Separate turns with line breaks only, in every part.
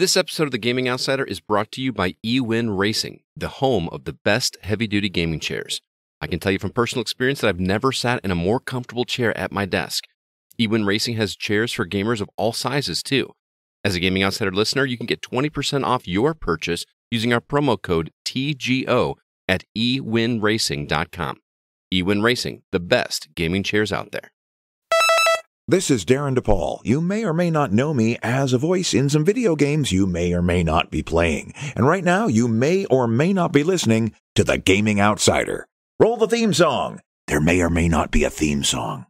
This episode of The Gaming Outsider is brought to you by VII Racing, the home of the best heavy-duty gaming chairs. I can tell you from personal experience that I've never sat in a more comfortable chair at my desk. VII Racing has chairs for gamers of all sizes, too. As a Gaming Outsider listener, you can get 20% off your purchase using our promo code TGO at ewinracing.com. VII Racing, the best gaming chairs out there.
This is Darren DePaul. You may or may not know me as a voice in some video games you may or may not be playing. And right now, you may or may not be listening to The Gaming Outsider. Roll the theme song. There may or may not be a theme song.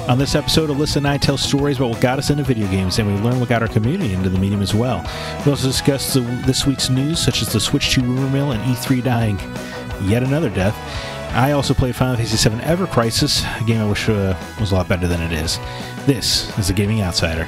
On this episode, Alyssa and I tell stories about what got us into video games, and we learn what got our community into the medium as well. We also discuss this week's news, such as the Switch 2 rumor mill and E3 dying yet another death. I also played Final Fantasy VII Ever Crisis, a game I wish was a lot better than it is. This is The Gaming Outsider.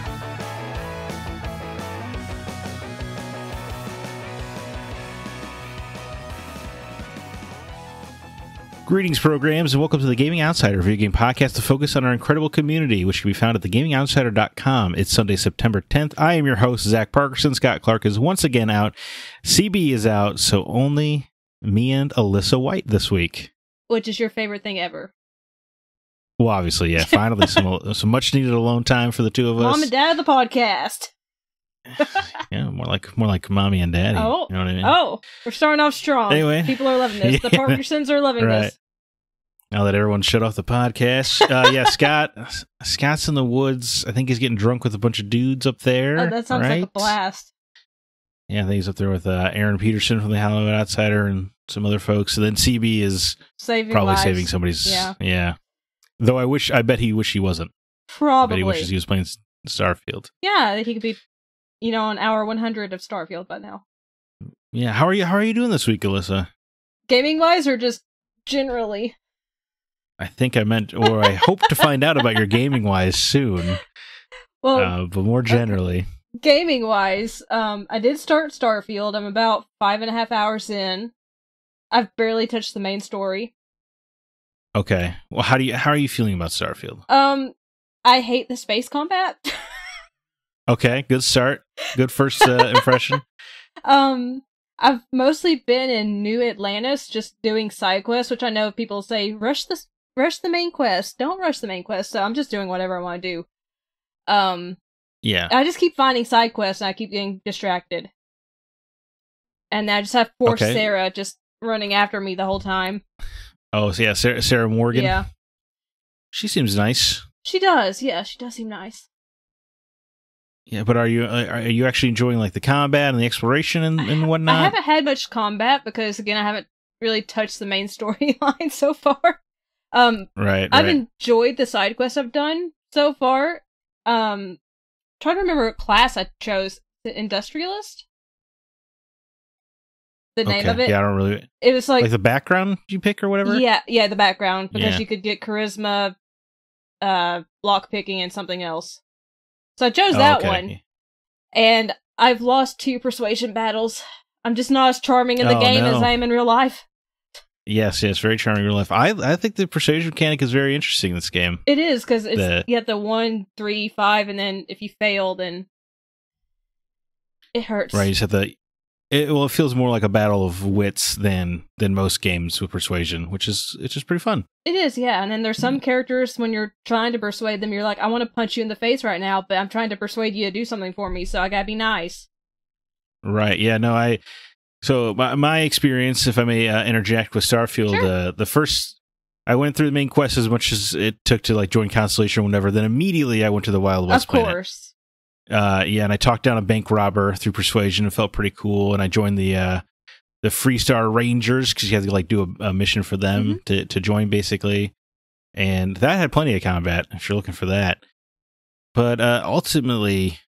Greetings, programs, and welcome to The Gaming Outsider, a video game podcast to focus on our incredible community, which can be found at thegamingoutsider.com. It's Sunday, September 10th. I am your host, Zach Parkerson. Scott Clark is once again out. CB is out, so only me and Alyssa White this week.
Which is your favorite thing ever?
Well, obviously, yeah. Finally, some much-needed alone time for the two of us.
Mom and Dad of the podcast.
Yeah, more like mommy and daddy.
Oh,
you know what I mean?
Oh, we're starting off strong.
Anyway,
people are loving this.
Yeah.
The Parkersons are loving this.
Now that everyone shut off the podcast, yeah, Scott's in the woods. I think he's getting drunk with a bunch of dudes up there.
Oh, that sounds like a blast.
Yeah, I think he's up there with Aaron Peterson from the Hollywood Outsider and some other folks. And then CB is probably saving somebody's. Yeah. Though I bet he wish he wasn't.
Probably.
I bet he wishes he was playing Starfield.
Yeah, that he could be, on hour 100 of Starfield by now.
Yeah, how are you doing this week, Alyssa?
Gaming wise, or just generally?
I think I meant, or I hope to find out about your gaming wise soon. Well, but more generally.
Okay. Gaming wise, I did start Starfield. I'm about 5.5 hours in. I've barely touched the main story.
Okay. Well, how are you feeling about Starfield?
I hate the space combat.
Okay, good start. Good first impression.
I've mostly been in New Atlantis, just doing side quests, which I know people say rush the main quest. Don't rush the main quest. So I'm just doing whatever I want to do.
Yeah.
I just keep finding side quests and I keep getting distracted. And I just have poor Sarah just running after me the whole time. Oh, so yeah, Sarah Morgan? Yeah.
She seems nice.
She does, yeah, she does seem nice.
Yeah, but are you actually enjoying like the combat and the exploration and whatnot?
I haven't had much combat because, again, I haven't really touched the main storyline so far.
Right.
I've enjoyed the side quests I've done so far. Trying to remember what class I chose. The Industrialist? The name of it?
Yeah, I don't really...
It was like
the background you pick or whatever?
Yeah, the background. Because you could get charisma, lockpicking, and something else. So I chose that one. And I've lost 2 persuasion battles. I'm just not as charming in the game as I am in real life.
Yes, very charming in real life. I think the persuasion mechanic is very interesting in this game.
It is, because you have the 1, 3, 5, and then if you fail, then it hurts.
Right, you just have it feels more like a battle of wits than most games with persuasion, which is pretty fun. It
is, yeah. And then there's some characters, when you're trying to persuade them, you're like, I want to punch you in the face right now, but I'm trying to persuade you to do something for me, so I gotta be nice.
Right, yeah, no, So my experience, if I may interject with Starfield,
sure.
The first, I went through the main quest as much as it took to like join Constellation or whatever. Then immediately I went to the Wild West planet.
Of course.
Yeah, and I talked down a bank robber through persuasion. It felt pretty cool, and I joined the Freestar Rangers because you had to like do a mission for them to join basically, and that had plenty of combat if you're looking for that. But ultimately,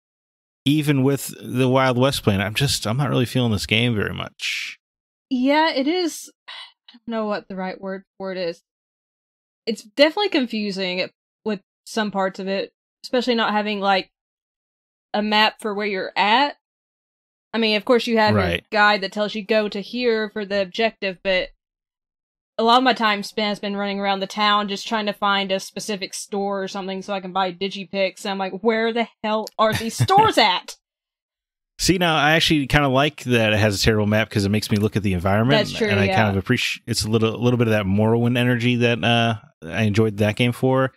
even with the Wild West planet, I'm not really feeling this game very much.
Yeah, it is. I don't know what the right word for it is. It's definitely confusing with some parts of it, especially not having like a map for where you're at. I mean, of course you have your guide that tells you go to here for the objective, but a lot of my time spent has been running around the town just trying to find a specific store or something so I can buy Digipicks. And I'm like, where the hell are these stores at?
See, now I actually kind of like that it has a terrible map because it makes me look at the environment.
That's true,
and I
yeah.
kind of appreciate it's a little bit of that Morrowind energy that I enjoyed that game for.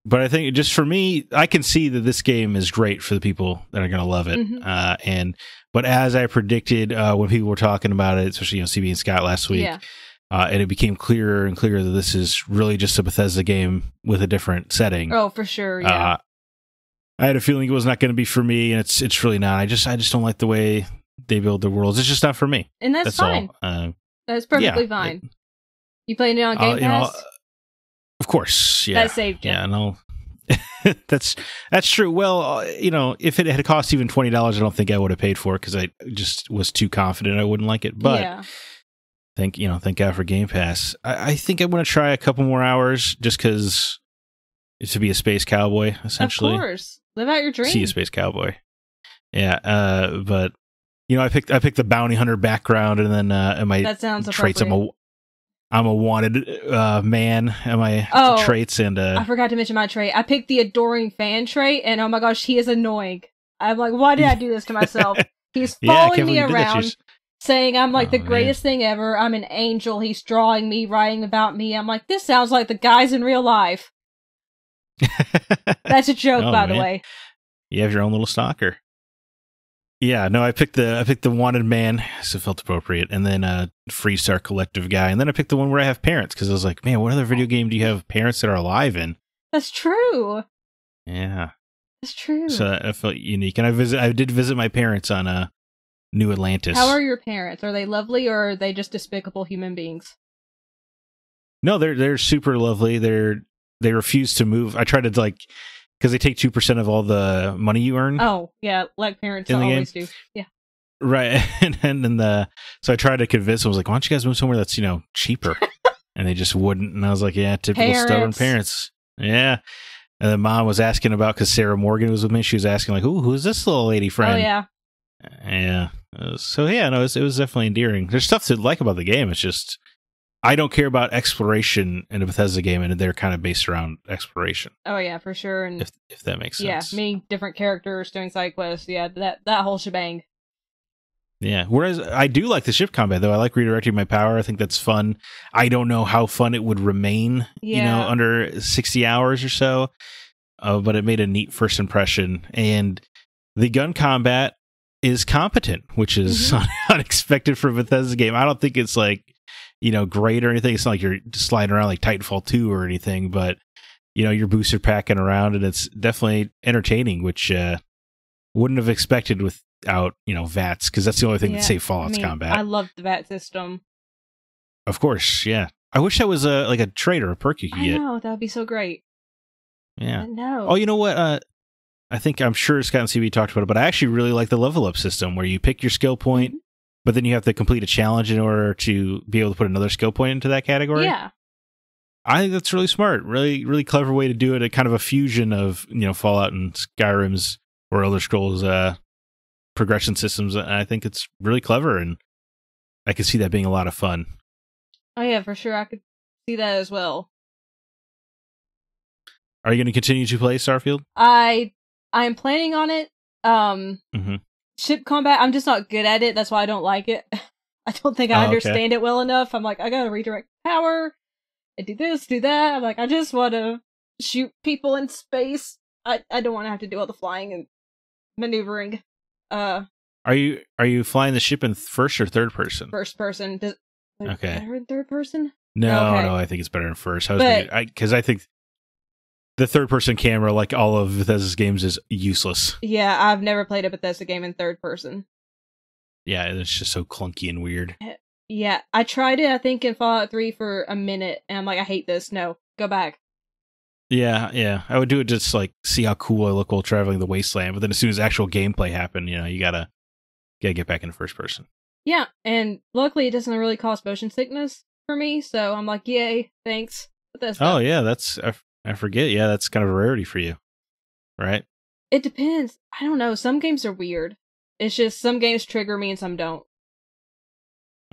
But I think just for me, I can see that this game is great for the people that are going to love it.
Mhm.
But as I predicted when people were talking about it, especially CB and Scott last week,
Yeah.
and it became clearer and clearer that this is really just a Bethesda game with a different setting.
Oh, for sure. Yeah.
I had a feeling it was not going to be for me, and it's really not. I just don't like the way they build their worlds. It's just not for me.
And that's fine.
All.
That's perfectly
yeah,
fine. You playing it on Game Pass?
Of course, yeah.
That saved you.
Yeah, no. that's true. Well, if it had cost even $20, I don't think I would have paid for it because I just was too confident I wouldn't like it. But
yeah.
thank God for Game Pass. I think I'm going to try a couple more hours just because it's to be a space cowboy, essentially.
Of course. Live out your dream.
See a space cowboy. Yeah, but I picked the bounty hunter background, and then my
that sounds
traits.
appropriate.
I'm a wanted man. And my traits, and
I forgot to mention my trait. I picked the adoring fan trait, and oh my gosh, he is annoying. I'm like, why did I do this to myself? He's following me around, saying I'm like the greatest thing ever. I'm an angel. He's drawing me, writing about me. I'm like, this sounds like the guys in real life. That's a joke, by the way.
You have your own little stalker. Yeah, no, I picked the wanted man, so it felt appropriate, and then a Freestar Collective guy, and then I picked the one where I have parents because I was like, man, what other video game do you have parents that are alive in?
That's true.
Yeah,
that's true.
So I felt unique, and I did visit my parents on New Atlantis.
How are your parents? Are they lovely, or are they just despicable human beings?
No, they're super lovely. They refuse to move. I try to because they take 2% of all the money you earn.
Oh, yeah, like parents always do. Yeah.
Right. and so I tried to convince them. I was like, why don't you guys move somewhere that's, cheaper? And they just wouldn't. And I was like, yeah, typical stubborn parents. Yeah. And then mom was asking about, because Sarah Morgan was with me. She was asking like, ooh, who's this little lady friend?
Oh, yeah.
Yeah. So yeah, no, it was definitely endearing. There's stuff to like about the game. It's just, I don't care about exploration in a Bethesda game, and they're kind of based around exploration.
Oh yeah, for sure. And
if that makes sense.
Yeah, many different characters doing side quests. Yeah, that whole shebang.
Yeah. Whereas I do like the ship combat, though. I like redirecting my power. I think that's fun. I don't know how fun it would remain, under 60 hours or so. But it made a neat first impression. And the gun combat is competent, which is unexpected for a Bethesda game. I don't think it's great or anything. It's not like you're just sliding around like Titanfall 2 or anything, but you're booster packing around, and it's definitely entertaining, which wouldn't have expected without VATS, because that's the only thing that saves Fallout's combat.
I love the VAT system.
Of course, yeah. I wish that was a trait or a perk you could get.
I know, that would be so great.
Yeah.
I know.
Oh, you know what? I'm sure Scott and CB talked about it, but I actually really like the level up system where you pick your skill point, but then you have to complete a challenge in order to be able to put another skill point into that category.
Yeah.
I think that's really smart. Really, really clever way to do it. A kind of a fusion of, Fallout and Skyrim's or Elder Scrolls progression systems. And I think it's really clever, and I could see that being a lot of fun.
Oh yeah, for sure. I could see that as well.
Are you going to continue to play Starfield?
I'm planning on it. Ship combat, I'm just not good at it. That's why I don't like it. I don't think I understand it well enough. I'm like, I gotta redirect power and do this, do that. I'm like, I just want to shoot people in space. I don't want to have to do all the flying and maneuvering.
Are you flying the ship in first or third person?
First person. Better in third person?
No, I think it's better in first. Because I think the third person camera, like all of Bethesda's games, is useless.
Yeah, I've never played a Bethesda game in third person.
Yeah, it's just so clunky and weird.
Yeah, I tried it, I think, in Fallout 3 for a minute, and I'm like, I hate this. No, go back.
Yeah. I would do it just see how cool I look while traveling the wasteland, but then as soon as actual gameplay happened, you gotta get back into first person.
Yeah, and luckily it doesn't really cause motion sickness for me, so I'm like, yay, thanks. Bethesda.
Oh yeah, I forget. Yeah, that's kind of a rarity for you, right?
It depends. I don't know. Some games are weird. It's just some games trigger me and some don't.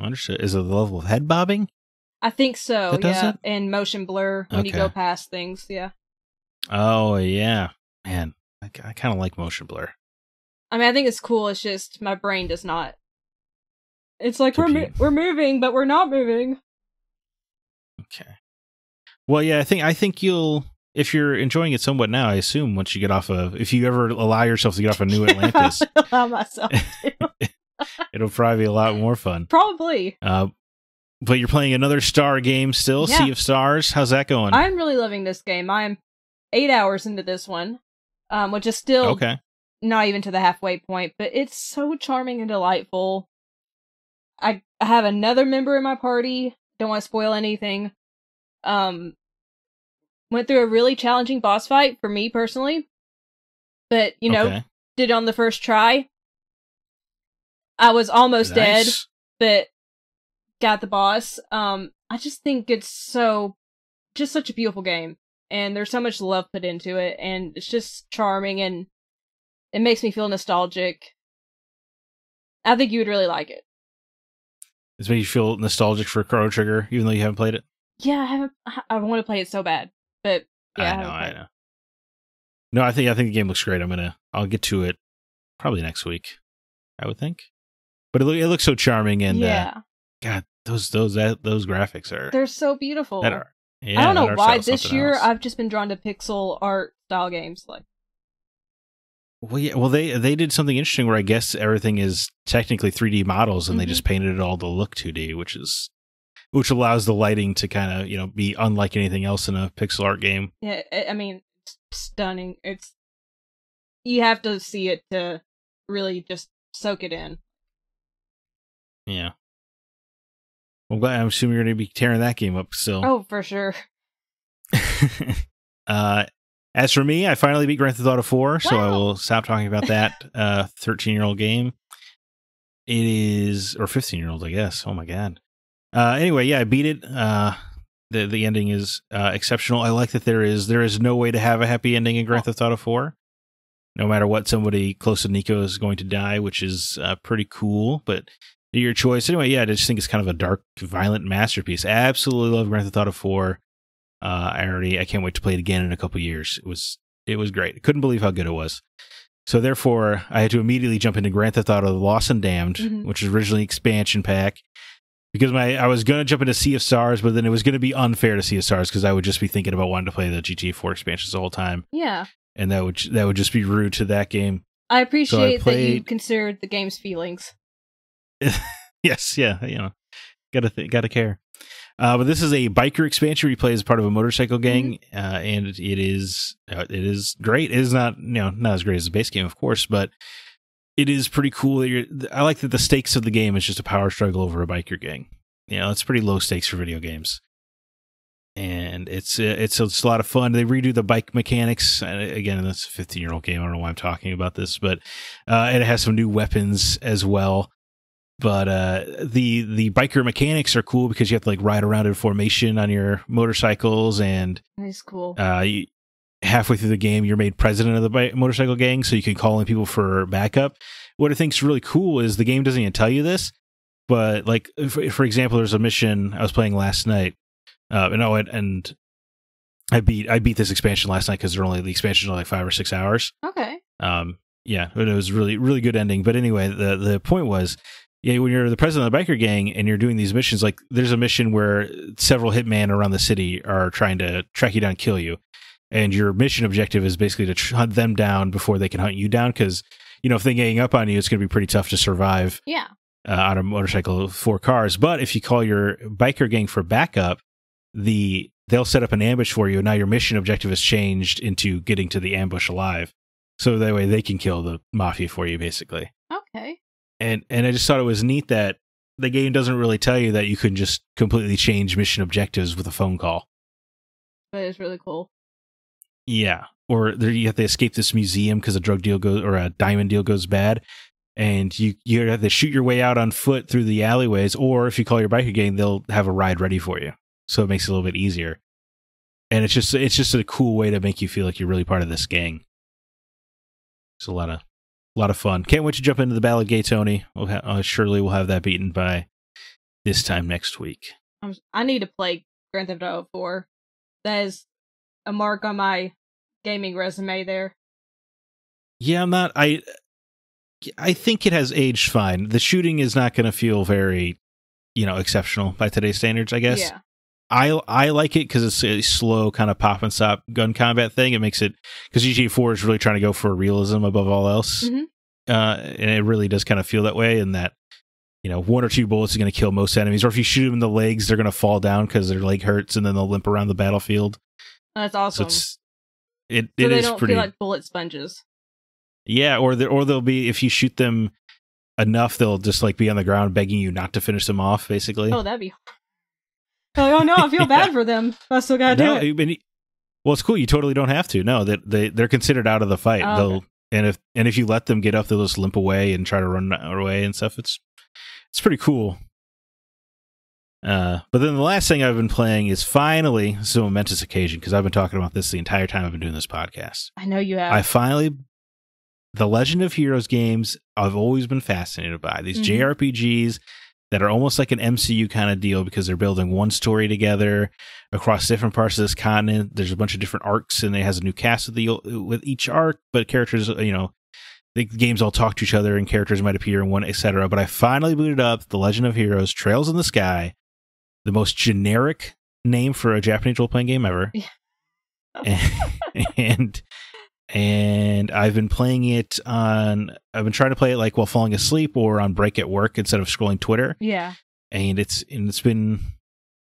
Understood. Is it the level of head bobbing?
I think so,
yeah.
And motion blur when you go past things, yeah.
Oh, yeah. Man, I kind of like motion blur.
I mean, I think it's cool. It's just my brain does not. It's like
Compute.
we're moving, but we're not moving.
Okay. Well, yeah, I think you'll, if you're enjoying it somewhat now, I assume once you get off of, if you ever allow yourself to get off of New Atlantis,
Allow myself to.
it'll probably be a lot more fun.
Probably.
But you're playing another Star game still,
Yeah.
Sea of Stars. How's that going?
I'm really loving this game. I'm 8 hours into this one, which is still
Okay.
not even to the halfway point, but it's so charming and delightful. I have another member in my party. Don't want to spoil anything. Went through a really challenging boss fight for me personally, but
Okay.
did it on the first try. I was almost dead,
Nice.
but got the boss. I just think it's just such a beautiful game, and there's so much love put into it, and it's just charming, and it makes me feel nostalgic. I think you would really like it.
It's made you feel nostalgic for Chrono Trigger, even though you haven't played it.
Yeah, I want to play it so bad, but yeah,
I know. No, I think the game looks great. I'll get to it probably next week, I would think. But it looks so charming, and
yeah,
God, those graphics are
they're so beautiful.
I
don't know
that
why
are
this
something
year
else.
I've just been drawn to pixel art style games. Like,
Well, yeah, they did something interesting where I guess everything is technically 3D models, and they just painted it all to look 2D, which allows the lighting to kind of be unlike anything else in a pixel art game.
yeah, I mean, it's stunning. You have to see it to really just soak it in.
Yeah. Well, I'm assuming you're going to be tearing that game up still.
Oh, for sure.
As for me, I finally beat Grand Theft Auto 4, so I
Wow.
will stop talking about that 13-year-old game. It is, or 15-year-old, I guess. Oh my god. Anyway, yeah, I beat it. The ending is exceptional. I like that there is no way to have a happy ending in Grand Theft Auto 4. No matter what, somebody close to Nico is going to die, which is pretty cool, but your choice. Anyway, yeah, I just think it's kind of a dark, violent masterpiece. Absolutely love Grand Theft Auto 4. I can't wait to play it again in a couple years. It was great. I couldn't believe how good it was. So therefore, I had to immediately jump into Grand Theft Auto: The Lost and Damned, which was originally expansion pack, because I was going to jump into Sea of Stars, but then it was going to be unfair to Sea of Stars because I would just be thinking about wanting to play the GTA 4 expansions the whole time,
Yeah.
and that would just be rude to that game.
I appreciate that you
played-
considered the game's feelings.
Yes, yeah, gotta care. But this is a biker expansion where you play as part of a motorcycle gang, and it is great. It is not not as great as the base game, of course, but it is pretty cool. I like that the stakes of the game is just a power struggle over a biker gang. It's pretty low stakes for video games, and it's a lot of fun. They redo the bike mechanics. And again, that's a 15-year-old game. I don't know why I'm talking about this, but and it has some new weapons as well. But the biker mechanics are cool because you have to ride around in formation on your motorcycles, and
That's cool.
halfway through the game, you're made president of the motorcycle gang, so you can call in people for backup. What I think is really cool is the game doesn't even tell you this, but for example, there's a mission I was playing last night, and I beat this expansion last night because the expansions are 5 or 6 hours.
Okay.
Yeah, but it was really really good ending. But anyway, the point was, yeah, when you're the president of the biker gang and you're doing these missions, there's a mission where several hitmen around the city are trying to track you down and kill you. And your mission objective is basically to hunt them down before they can hunt you down. Because, if they gang up on you, it's going to be pretty tough to survive
Yeah.
on a motorcycle with 4 cars. But if you call your biker gang for backup, they'll set up an ambush for you. And now your mission objective has changed into getting to the ambush alive. So that way they can kill the mafia for you, basically.
Okay.
And I just thought it was neat that the game doesn't really tell you that you can just completely change mission objectives with a phone call.
That is really cool.
Yeah. Or you have to escape this museum because a drug deal or a diamond deal goes bad. And you have to shoot your way out on foot through the alleyways. Or if you call your biker gang, they'll have a ride ready for you. So it makes it a little bit easier. And it's just a cool way to make you feel like you're really part of this gang. It's a lot of fun. Can't wait to jump into the Ballad Gay Tony. Surely we'll have that beaten by this time next week.
I need to play Grand Theft Auto 4. That is a mark on my gaming resume there.
Yeah, I think it has aged fine. The shooting is not going to feel very, exceptional by today's standards, I guess.
Yeah.
I like it because it's a slow kind of pop and stop gun combat thing. It makes it, because GTA 4 is really trying to go for realism above all else.
Mm-hmm.
And it really does kind of feel that way, in that, one or two bullets is going to kill most enemies. Or if you shoot them in the legs, they're going to fall down because their leg hurts, and then they'll limp around the battlefield.
That's awesome.
So
they
is
don't
pretty,
feel like bullet sponges.
Yeah, or they'll be, if you shoot them enough, they'll just like be on the ground begging you not to finish them off, basically.
Oh, that'd be... Oh no, I feel bad for them. I still gotta do it.
Well, it's cool. You totally don't have to. No, they're considered out of the fight.
Oh, okay.
And if you let them get up, they'll just limp away and try to run away and stuff. It's pretty cool. But then the last thing I've been playing is finally, it's a momentous occasion, because I've been talking about this the entire time I've been doing this podcast.
I know you have.
The Legend of Heroes games, I've always been fascinated by. These JRPGs that are almost like an MCU kind of deal, because they're building one story together across different parts of this continent. There's a bunch of different arcs, and it has a new cast with each arc, but characters, the games all talk to each other, and characters might appear in one, etc. But I finally booted up The Legend of Heroes Trails in the Sky, the most generic name for a Japanese role-playing game ever. And I've been playing it I've been trying to play it like while falling asleep or on break at work instead of scrolling Twitter.
Yeah.
And it's been,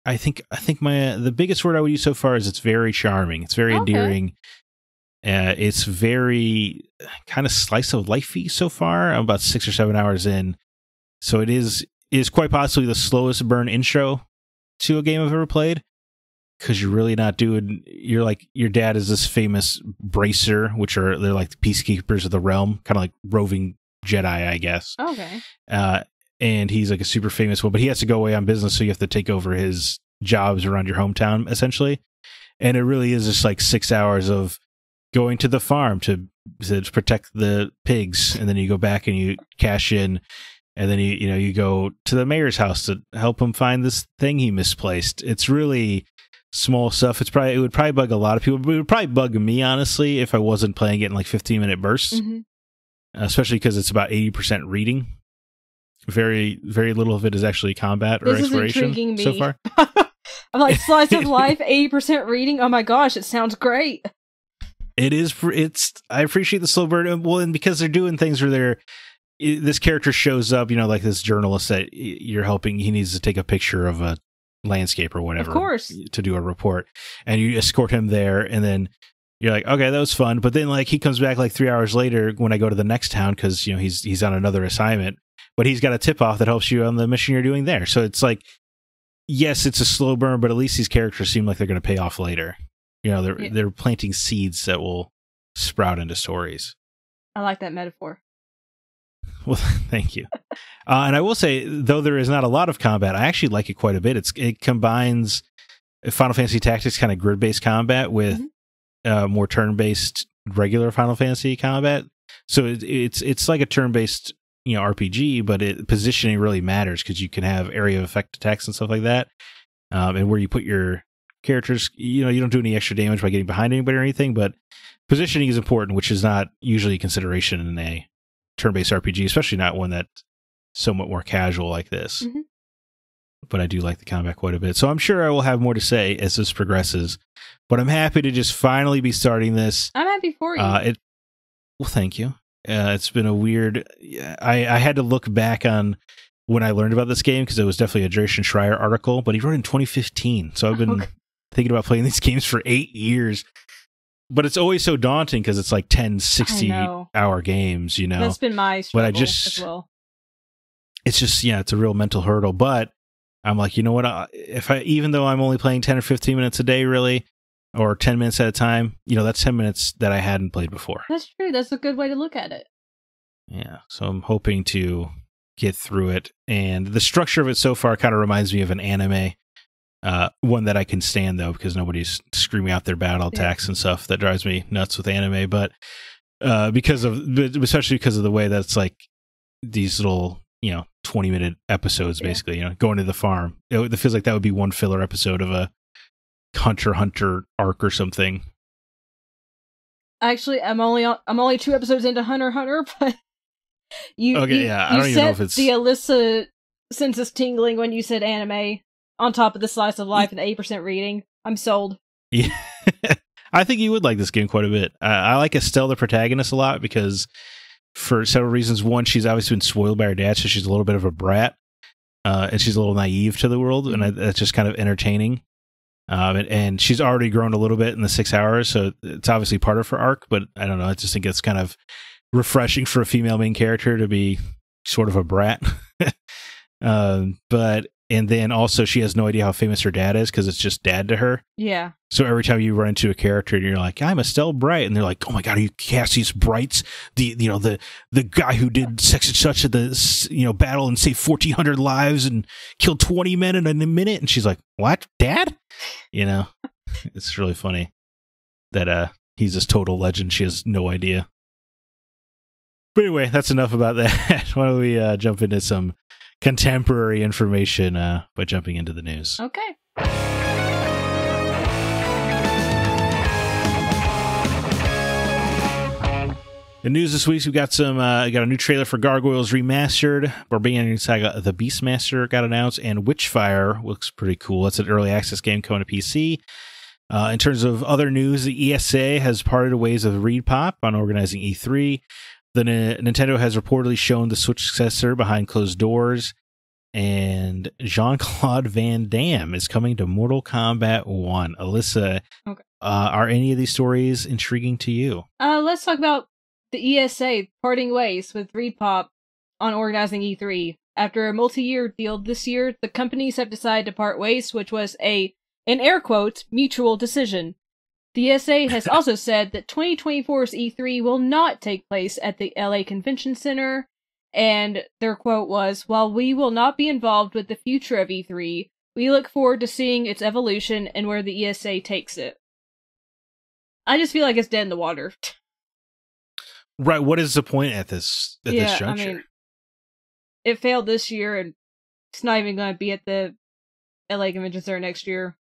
I think the biggest word I would use so far is it's very charming. It's very endearing. It's very kind of slice of lifey so far. I'm about 6 or 7 hours in. So it is quite possibly the slowest burn intro to a game I've ever played. Because you're really not doing, you're like, your dad is this famous bracer, they're like the peacekeepers of the realm, kind of like roving Jedi, I guess.
Okay.
And he's like a super famous one, but he has to go away on business, so you have to take over his jobs around your hometown, essentially. And it really is just like 6 hours of going to the farm to protect the pigs, and then you go back and you cash in, and then you go to the mayor's house to help him find this thing he misplaced. It's really small stuff. It would probably bug a lot of people, but it would probably bug me, honestly, if I wasn't playing it in like 15-minute bursts. Especially because it's about 80% reading. Very, very little of it is actually combat or exploration so far.
I'm like, slice of life, 80% reading. Oh my gosh, it sounds great.
It is. I appreciate the slow burn. Well, and because they're doing things where this character shows up, like this journalist that you're helping, he needs to take a picture of a landscape or whatever,
of course,
to do a report, and you escort him there, and then you're like, okay, that was fun. But then like he comes back like 3 hours later when I go to the next town, because he's on another assignment, but he's got a tip off that helps you on the mission you're doing there. So it's like, yes, it's a slow burn, but at least these characters seem like they're going to pay off later. They're planting seeds that will sprout into stories.
I like that metaphor.
Well, thank you. And I will say, though there is not a lot of combat, I actually like it quite a bit. It combines Final Fantasy Tactics kind of grid-based combat with more turn-based regular Final Fantasy combat. So it's like a turn-based RPG, but positioning really matters, because you can have area of effect attacks and stuff like that. And where you put your characters, you don't do any extra damage by getting behind anybody or anything, but positioning is important, which is not usually a consideration in a turn-based RPG, especially not one that's somewhat more casual like this. But I do like the combat quite a bit, so I'm sure I will have more to say as this progresses, but I'm happy to just finally be starting this.
I'm happy for you.
Well, thank you. It's been a weird, I had to look back on when I learned about this game, because it was definitely a Jason Schreier article, but he wrote in 2015, so I've been thinking about playing these games for 8 years. But it's always so daunting, because it's like 10, 60-hour games,
That's been my struggle as well.
It's just, it's a real mental hurdle. But I'm like, you know what? Even though I'm only playing 10 or 15 minutes a day, really, or 10 minutes at a time, that's 10 minutes that I hadn't played before.
That's true. That's a good way to look at it.
Yeah. So I'm hoping to get through it. And the structure of it so far kind of reminds me of an anime. One that I can stand, though, because nobody's screaming out their battle attacks and stuff. That drives me nuts with anime. But especially because of the way that's like these little 20-minute episodes, basically, going to the farm. It feels like that would be one filler episode of a Hunter x Hunter arc or something.
Actually, I'm only 2 episodes into Hunter x Hunter, but
Okay, yeah, I don't even know if it's
the Alyssa senses tingling when you said anime on top of the slice of life and 8% reading. I'm sold.
Yeah. I think you would like this game quite a bit. I like Estelle, the protagonist, a lot because for several reasons. One, she's obviously been spoiled by her dad, so she's a little bit of a brat, and she's a little naive to the world, and that's just kind of entertaining. And she's already grown a little bit in the 6 hours, so it's obviously part of her arc, but I don't know. I just think it's kind of refreshing for a female main character to be sort of a brat. And then also she has no idea how famous her dad is because it's just dad to her.
Yeah.
So every time you run into a character and you're like, I'm Estelle Bright, and they're like, oh my god, are you Cassius Bright's the guy who did such and such at the battle and saved 1,400 lives and killed 20 men in a minute? And she's like, what, Dad? It's really funny that he's this total legend. She has no idea. But anyway, that's enough about that. Why don't we jump into some contemporary information by jumping into the news?
Okay.
In news this week, we've got got a new trailer for Gargoyles Remastered. Barbarian Saga: The Beastmaster got announced, and Witchfire looks pretty cool. It's an early access game coming to PC. In terms of other news, the ESA has parted ways with ReedPop on organizing E3. The Nintendo has reportedly shown the Switch successor behind closed doors, and Jean-Claude Van Damme is coming to Mortal Kombat 1. Alyssa,
okay.
Are any of these stories intriguing to you?
Let's talk about the ESA parting ways with ReedPop on organizing E3. After a multi-year deal this year, the companies have decided to part ways, which was in air quotes, mutual decision. The ESA has also said that 2024's E3 will not take place at the LA Convention Center, and their quote was, while we will not be involved with the future of E3, we look forward to seeing its evolution and where the ESA takes it. I just feel like it's dead in the water.
Right, what is the point at this juncture?
I mean, it failed this year, and it's not even going to be at the LA Convention Center next year.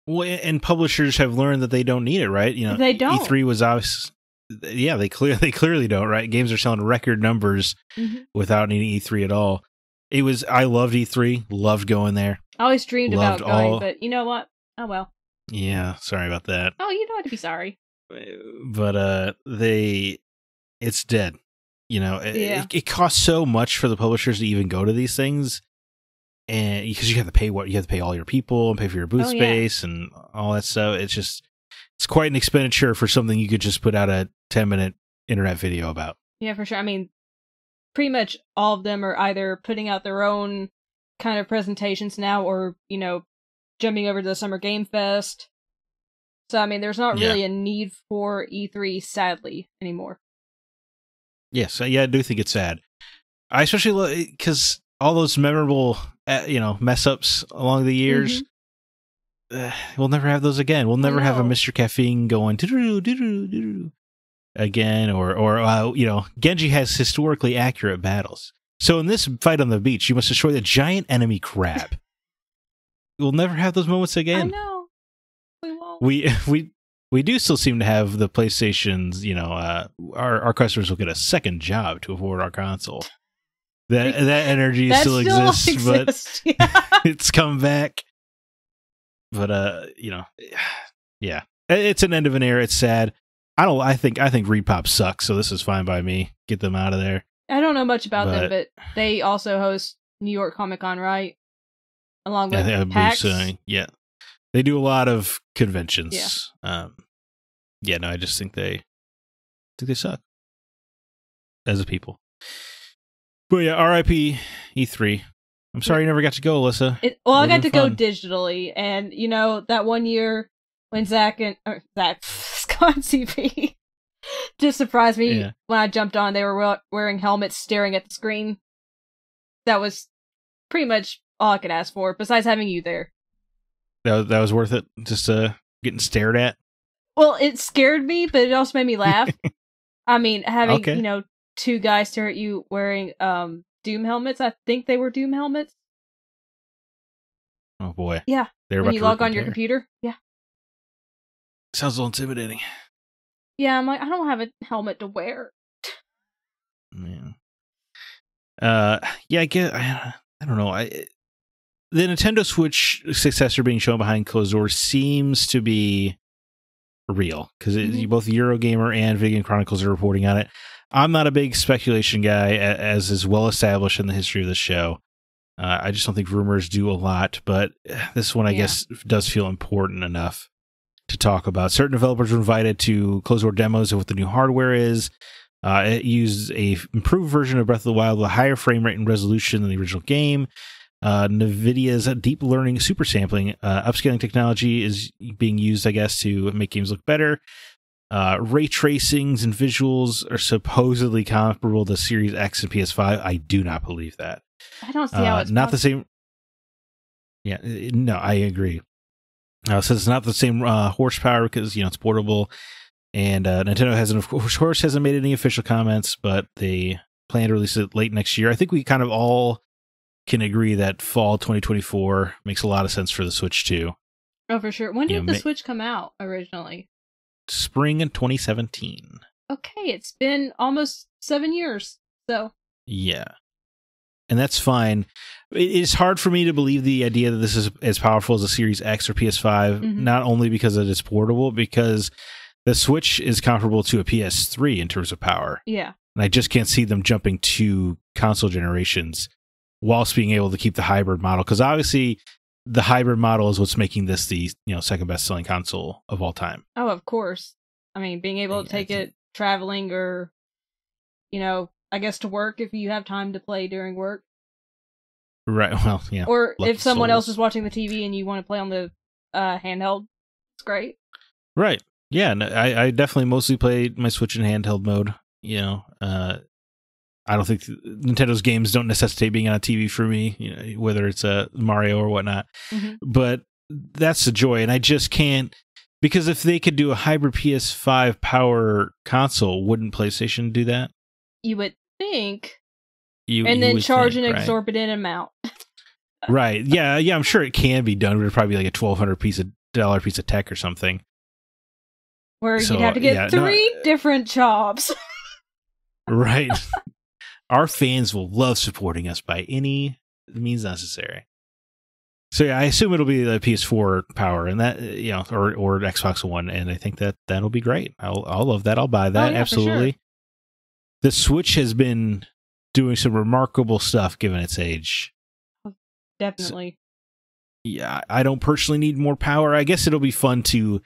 Well, and publishers have learned that they don't need it, right?
They don't.
E3 was obvious. Yeah, they clearly don't, right? Games are selling record numbers without needing E3 at all. I loved E3, loved going there.
I always dreamed about going, but you know what? Oh well.
Yeah, sorry about that.
Oh, you don't have to be sorry.
But it's dead. It costs so much for the publishers to even go to these things, and because you have to pay all your people and pay for your booth space and all that stuff. It's quite an expenditure for something you could just put out a 10-minute internet video about.
Yeah, for sure. I mean, pretty much all of them are either putting out their own kind of presentations now, or jumping over to the Summer Game Fest. So, I mean, there's not really a need for E3, sadly, anymore. Yes,
I do think it's sad. I especially because all those memorable, mess-ups along the years, we'll never have those again. We'll never have a Mr. Caffeine going doo-doo-doo-doo-doo again, or Genji has historically accurate battles. So in this fight on the beach, you must destroy the giant enemy crab. We'll never have those moments again.
I know. We won't.
We do still seem to have the PlayStations, our customers will get a second job to afford our console. That energy still exists, but it's come back. But yeah. It's an end of an era. It's sad. I think ReedPop sucks, so this is fine by me. Get them out of there.
I don't know much about them, but they also host New York Comic Con, right? Along with PAX.
Yeah. They do a lot of conventions. Yeah. I just think they suck as a people. But yeah, RIP E3. I'm sorry you never got to go, Alyssa.
I got to go digitally, and that one year when Zack Scott CP just surprised me when I jumped on. They were wearing helmets, staring at the screen. That was pretty much all I could ask for, besides having you there.
That was worth it, just getting stared at.
Well, it scared me, but it also made me laugh. I mean, having two guys stare at you wearing Doom helmets. I think they were Doom helmets.
Oh boy!
Yeah, when you log on your computer. Yeah,
sounds a little intimidating.
Yeah, I'm like, I don't have a helmet to wear.
Yeah. Yeah, I don't know. The Nintendo Switch successor being shown behind closed doors seems to be real because both Eurogamer and Vegan Chronicles are reporting on it. I'm not a big speculation guy, as is well established in the history of the show. I just don't think rumors do a lot, but this one, I guess, does feel important enough to talk about. Certain developers were invited to closed door demos of what the new hardware is. It used a improved version of Breath of the Wild with a higher frame rate and resolution than the original game. NVIDIA's deep learning super sampling upscaling technology is being used, I guess, to make games look better. Ray tracings and visuals are supposedly comparable to Series X and PS5. I do not believe that.
I don't see how it's
not the same. Yeah, no, I agree. So it's not the same horsepower because it's portable, and Nintendo hasn't, of course, hasn't made any official comments, but they plan to release it late next year. I think we kind of all can agree that fall 2024 makes a lot of sense for the Switch too.
Oh, for sure. When did the Switch come out originally?
Spring in 2017.
Okay, it's been almost 7 years. So
yeah, and that's fine. It's hard for me to believe the idea that this is as powerful as a Series X or PS5, not only because it is portable, because the Switch is comparable to a PS3 in terms of power.
Yeah.
And I just can't see them jumping to console generations whilst being able to keep the hybrid model, because obviously the hybrid model is what's making this the second best selling console of all time.
Oh, of course. I mean, being able to take it traveling or, I guess to work if you have time to play during work.
Right. Well, yeah.
Or if someone else is watching the TV and you want to play on the handheld, it's great.
Right. Yeah. No, I definitely mostly play my Switch in handheld mode. I don't think Nintendo's games don't necessitate being on a TV for me, whether it's Mario or whatnot. But that's the joy. And I just can't, because if they could do a hybrid PS5 power console, wouldn't PlayStation do that?
You would think. And then charge an exorbitant amount.
Right. Yeah, I'm sure it can be done. It would probably be like a $1,200 piece of tech or something.
Where you'd have to get three different jobs.
Right. Our fans will love supporting us by any means necessary. So yeah, I assume it'll be the PS4 power and that, or Xbox One, and I think that'll be great. I'll love that. I'll buy that. Absolutely. Sure. The Switch has been doing some remarkable stuff given its age.
Definitely.
So, yeah, I don't personally need more power. I guess it'll be fun to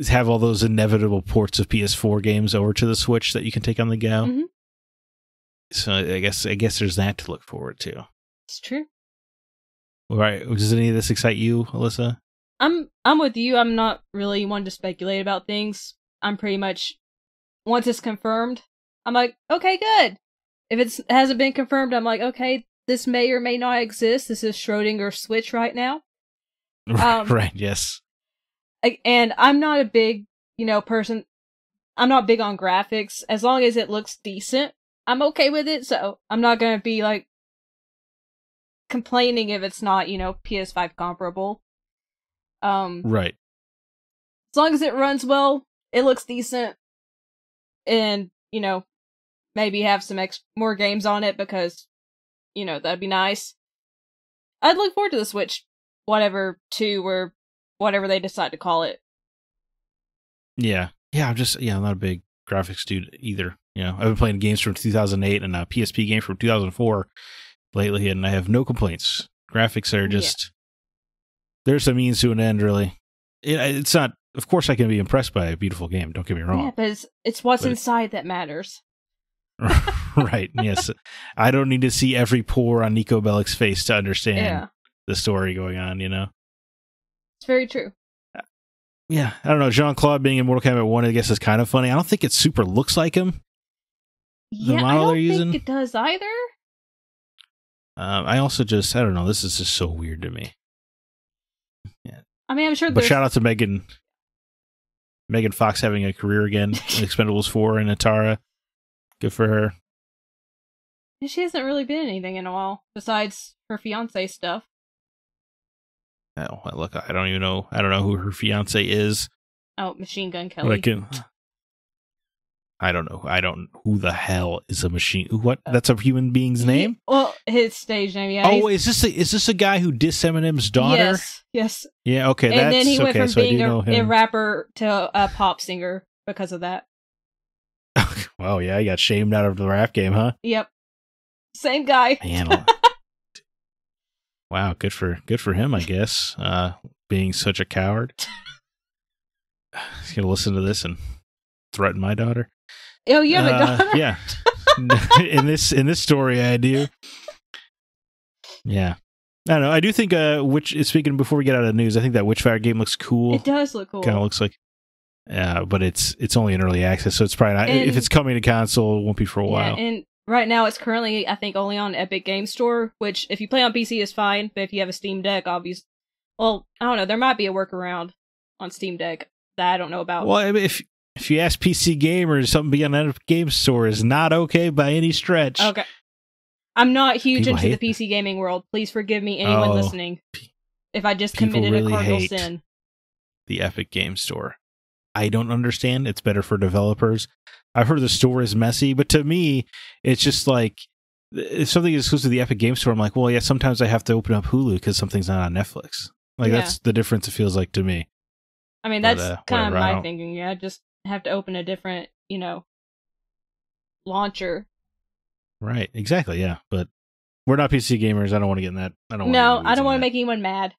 have all those inevitable ports of PS4 games over to the Switch that you can take on the go. So I guess there's that to look forward to.
It's true.
All right. Does any of this excite you, Alyssa?
I'm with you. I'm not really one to speculate about things. I'm pretty much, once it's confirmed, I'm like, okay, good. If it hasn't been confirmed, I'm like, okay, this may or may not exist. This is Schrodinger's Switch right now.
Right, yes.
And I'm not a big, person. I'm not big on graphics. As long as it looks decent, I'm okay with it. So I'm not going to be like complaining if it's not, PS5 comparable.
Right.
As long as it runs well, it looks decent, and, maybe have some more games on it because, that'd be nice. I'd look forward to the Switch, whatever 2 or whatever they decide to call it.
Yeah. Yeah, I'm not a big graphics dude either. I've been playing games from 2008 and a PSP game from 2004 lately, and I have no complaints. Graphics are just, there's a means to an end, really. It's not, of course I can be impressed by a beautiful game, don't get me wrong.
Yeah, but it's what's inside that matters.
Right, yes. I don't need to see every pore on Nico Bellic's face to understand the story going on,
It's very true.
Yeah, I don't know. Jean-Claude being in Mortal Kombat 1, I guess, is kind of funny. I don't think it super looks like him.
The model they're using. I don't think it does either.
I also I don't know. This is just so weird to me. Yeah.
I mean, I'm sure.
But shout out to Megan Fox having a career again in Expendables 4 and Atara. Good for her.
She hasn't really been in anything in a while besides her fiance stuff.
Oh, look, I don't even know. I don't know who her fiance is.
Oh, Machine Gun Kelly.
I don't know. I don't. Who the hell is a machine? What? That's a human being's name?
Well, his stage name. Yeah.
Oh, is this a guy who dissed Eminem's daughter?
Yes.
Yeah. Okay.
And then he went from
so
being a rapper to a pop singer because of that.
Well, yeah, he got shamed out of the rap game, huh?
Yep. Same guy.
Man, wow, good for him, I guess. Being such a coward. He's gonna listen to this and threaten my daughter.
Oh, you have a daughter?
Yeah. in this story, I do. Yeah. I don't know. I do think speaking before we get out of the news, I think that Witchfire game looks cool.
It does look cool.
Kind of looks like. But it's only in early access, so it's probably not. If it's coming to console, it won't be for a while.
And right now, it's currently, I think, only on Epic Game Store, which if you play on PC is fine, but if you have a Steam Deck, obviously, well, I don't know, there might be a workaround on Steam Deck that I don't know about.
Well, I mean, if you ask PC gamers, something beyond Epic Game Store is not okay by any stretch.
Okay. I'm not huge
People
into the PC gaming world. Please forgive me, anyone listening, if I just committed
really
a cardinal
hate
sin.
The Epic Game Store. I don't understand. It's better for developers. I've heard the store is messy, but to me, it's just like, if something is exclusive to the Epic Game Store, I'm like, well, yeah, sometimes I have to open up Hulu because something's not on Netflix. Like, that's the difference it feels like to me.
I mean, that's kind of my thinking. Yeah, I just have to open a different, launcher.
Right, exactly, yeah. But we're not PC gamers. I don't want to get in that. I don't
want to make anyone mad.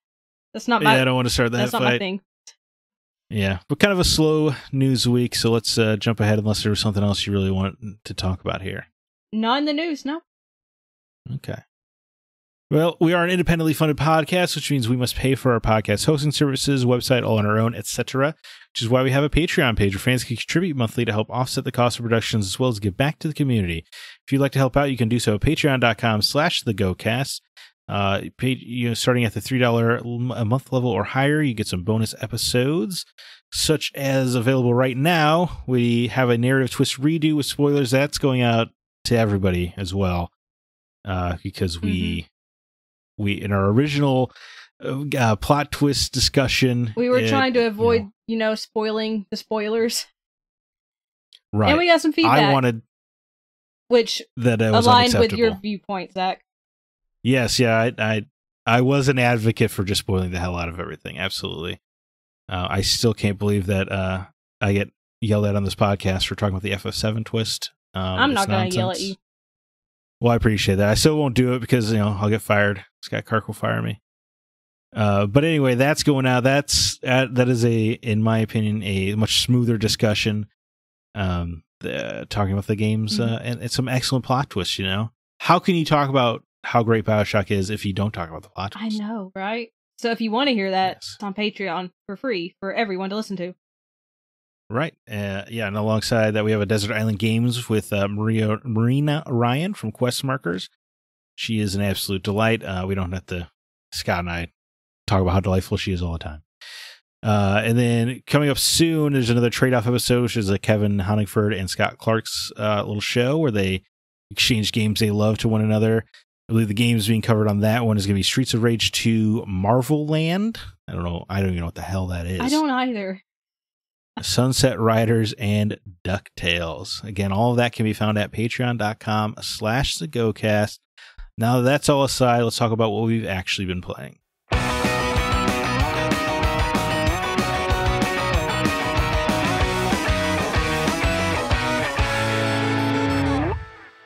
That's not my...
Yeah, I don't want to start that
That's
fight.
not my thing.
Yeah, but kind of a slow news week, so let's jump ahead unless there was something else you really want to talk about here.
Not in the news, no.
Okay. Well, we are an independently funded podcast, which means we must pay for our podcast hosting services, website all on our own, etc., which is why we have a Patreon page where fans can contribute monthly to help offset the cost of productions as well as give back to the community. If you'd like to help out, you can do so at patreon.com/thegocast. Starting at the $3 a month level or higher, you get some bonus episodes, such as available right now. We have a narrative twist redo with spoilers that's going out to everybody as well, because we in our original plot twist discussion,
we were trying to avoid spoiling the spoilers,
right?
And we got some feedback.
I wanted
which
that was
aligned with your viewpoint, Zach.
Yes, yeah, I was an advocate for just spoiling the hell out of everything. Absolutely. I still can't believe that I get yelled at on this podcast for talking about the FF7 twist.
I'm not going to yell at you.
Well, I appreciate that. I still won't do it because I'll get fired. Scott Clark will fire me. But anyway, that's going out. That is in my opinion, a much smoother discussion. Talking about the games and some excellent plot twists. How can you talk about how great BioShock is if you don't talk about the plot twist?
I know, right? So if you want to hear that, It's on Patreon for free for everyone to listen to.
Right. And alongside that, we have a Desert Island Games with Marina Ryan from Quest Markers. She is an absolute delight. We don't have to, Scott and I, talk about how delightful she is all the time. And then coming up soon, there's another trade-off episode, which is a Kevin Honigford and Scott Clark's little show where they exchange games they love to one another. I believe the games being covered on that one is going to be Streets of Rage 2 Marvel Land. I don't know. I don't even know what the hell that is.
I don't either.
Sunset Riders and DuckTales. Again, all of that can be found at patreon.com/thegocast. Now that's all aside, let's talk about what we've actually been playing.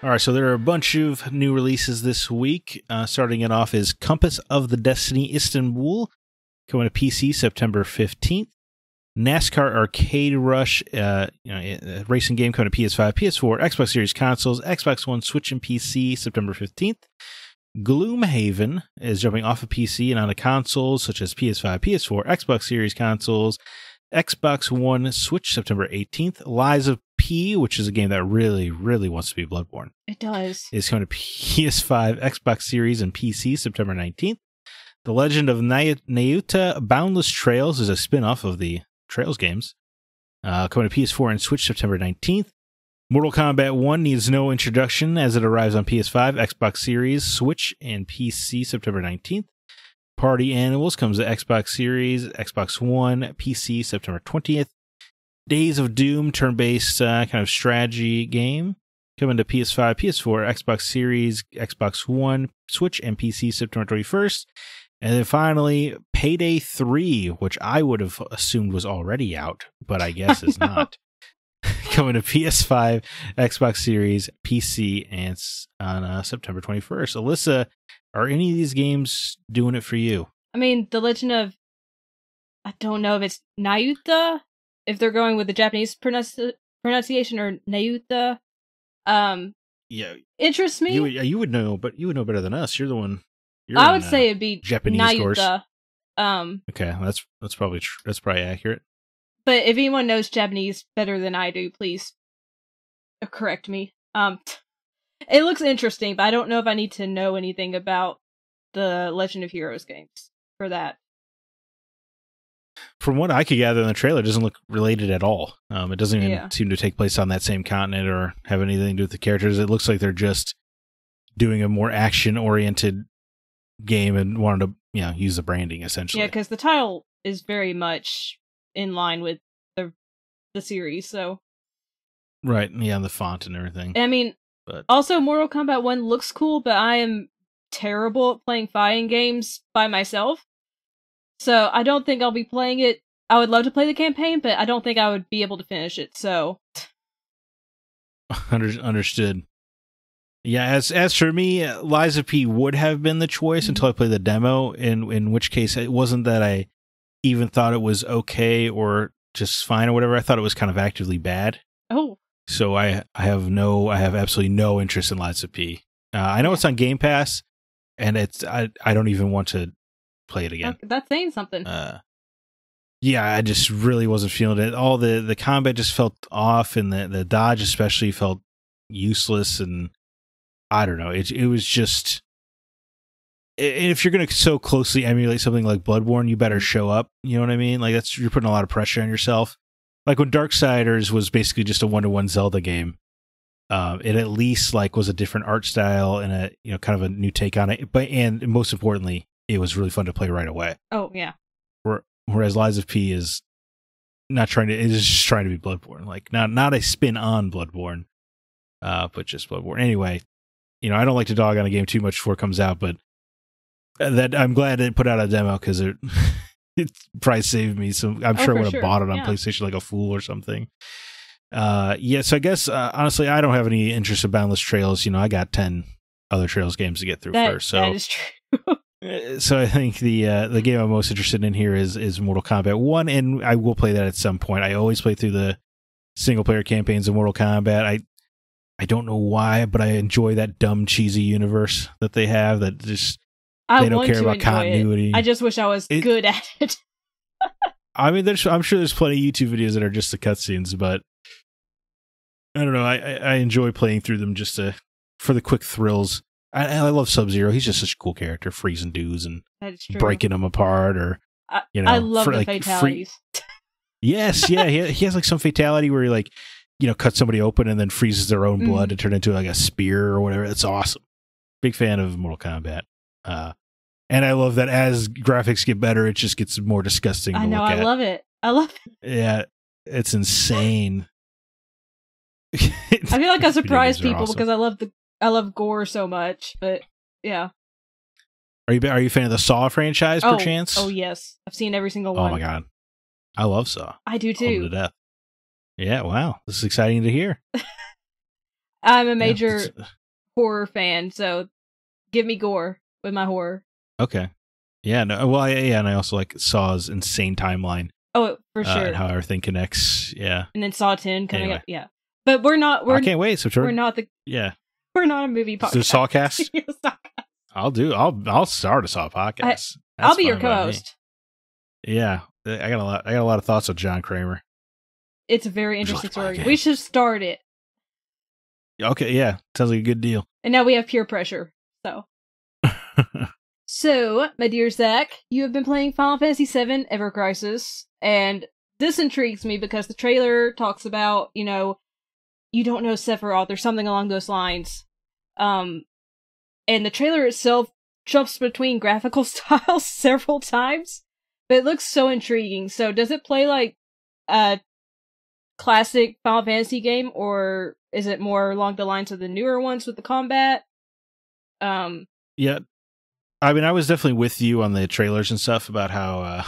All right, so there are a bunch of new releases this week. Starting it off is Compass of the Destiny Istanbul, coming to PC September 15th. NASCAR Arcade Rush, a racing game coming to PS5, PS4, Xbox Series consoles, Xbox One, Switch, and PC September 15th. Gloomhaven is jumping off of PC and onto consoles such as PS5, PS4, Xbox Series consoles, Xbox One, Switch September 18th. Lies of P, which is a game that really, really wants to be Bloodborne.
It does.
Is coming to PS5, Xbox Series, and PC September 19th. The Legend of Nayuta Boundless Trails is a spin-off of the Trails games. Coming to PS4 and Switch September 19th. Mortal Kombat 1 needs no introduction as it arrives on PS5, Xbox Series, Switch, and PC September 19th. Party Animals comes to Xbox Series, Xbox One, PC September 20th. Days of Doom, turn-based kind of strategy game. Coming to PS5, PS4, Xbox Series, Xbox One, Switch, and PC September 21st. And then finally, Payday 3, which I would have assumed was already out, but I guess is not. Coming to PS5, Xbox Series, PC, and on September 21st. Alyssa, are any of these games doing it for you?
I mean, The Legend of... I don't know if it's Nayuta, if they're going with the Japanese pronunciation, or Nayuta.
Yeah,
interests me.
You would know, but you would know better than us. You're the one.
I would say it'd be
Japanese
Nayuta.
Course. Okay, that's probably accurate.
But if anyone knows Japanese better than I do, please correct me. It looks interesting, but I don't know if I need to know anything about the Legend of Heroes games for that.
From what I could gather in the trailer, it doesn't look related at all. It doesn't even seem to take place on that same continent or have anything to do with the characters. It looks like they're just doing a more action-oriented game and wanted to, use the branding, essentially.
Yeah, because the title is very much in line with the series, so...
Right, yeah, the font and everything.
I mean, also, Mortal Kombat 1 looks cool, but I am terrible at playing fighting games by myself. So I don't think I'll be playing it. I would love to play the campaign, but I don't think I would be able to finish it, so...
Understood. Yeah, as for me, Lies of P would have been the choice until I played the demo, in which case it wasn't that I even thought it was okay or just fine or whatever. I thought it was kind of actively bad.
Oh.
So I have absolutely no interest in Lies of P. I know it's on Game Pass, and I don't even want to play it again.
That's saying something.
Yeah, I just really wasn't feeling it. All the combat just felt off, and the dodge especially felt useless, and I don't know. It was just... If you're going to so closely emulate something like Bloodborne, you better show up. You know what I mean? Like, you're putting a lot of pressure on yourself. Like when Darksiders was basically just a one-to-one Zelda game, it at least was a different art style and a kind of a new take on it. And most importantly, it was really fun to play right away.
Oh yeah.
Whereas Lies of P is not trying to. It is just trying to be Bloodborne. Like not a spin on Bloodborne, but just Bloodborne. Anyway, I don't like to dog on a game too much before it comes out, but that I'm glad it put out a demo because it probably saved me some. I'm sure I would have bought it on PlayStation like a fool or something. Yeah, so I guess honestly, I don't have any interest in Boundless Trails. I got 10 other Trails games to get through first. So
that is true.
So I think the game I'm most interested in here is Mortal Kombat 1, and I will play that at some point. I always play through the single player campaigns of Mortal Kombat. I don't know why, but I enjoy that dumb cheesy universe that they have. That just they don't care about continuity.
I just wish I was good at it.
I mean, I'm sure there's plenty of YouTube videos that are just the cutscenes, but I don't know. I enjoy playing through them just for the quick thrills. I love Sub-Zero. He's just such a cool character, freezing dudes and breaking them apart, or
I love the fatalities.
Yes, yeah, he has some fatality where he cut somebody open and then freezes their own blood to turn into a spear or whatever. It's awesome. Big fan of Mortal Kombat. And I love that as graphics get better, it just gets more disgusting.
I know, I love it.
Yeah, it's insane.
I feel like I surprise people because I love gore so much, but yeah.
Are you a fan of the Saw franchise, perchance?
Oh yes, I've seen every single one.
Oh my god, I love Saw.
I do too.
Love them to death. Yeah, wow, this is exciting to hear.
I'm a major horror fan, so give me gore with my horror.
Okay. Yeah. No. Well. Yeah. And I also like Saw's insane timeline.
Oh, for sure.
And how everything connects. Yeah.
And then Saw 10 coming up. Yeah. But we're not.
I can't wait. So
we're not the.
Yeah.
We're not a movie podcast.
The Sawcast. I'll start a Saw podcast.
I'll be your co-host.
Yeah. I got a lot of thoughts on John Kramer.
It's a very interesting story. We should start it.
Okay. Yeah. Sounds like a good deal.
And now we have peer pressure. So. So, my dear Zach, you have been playing Final Fantasy VII Ever Crisis, and this intrigues me because the trailer talks about, you don't know Sephiroth or something along those lines. And the trailer itself jumps between graphical styles several times, but it looks so intriguing. So, does it play like classic Final Fantasy game, or is it more along the lines of the newer ones with the combat?
Yeah. I mean, I was definitely with you on the trailers and stuff about how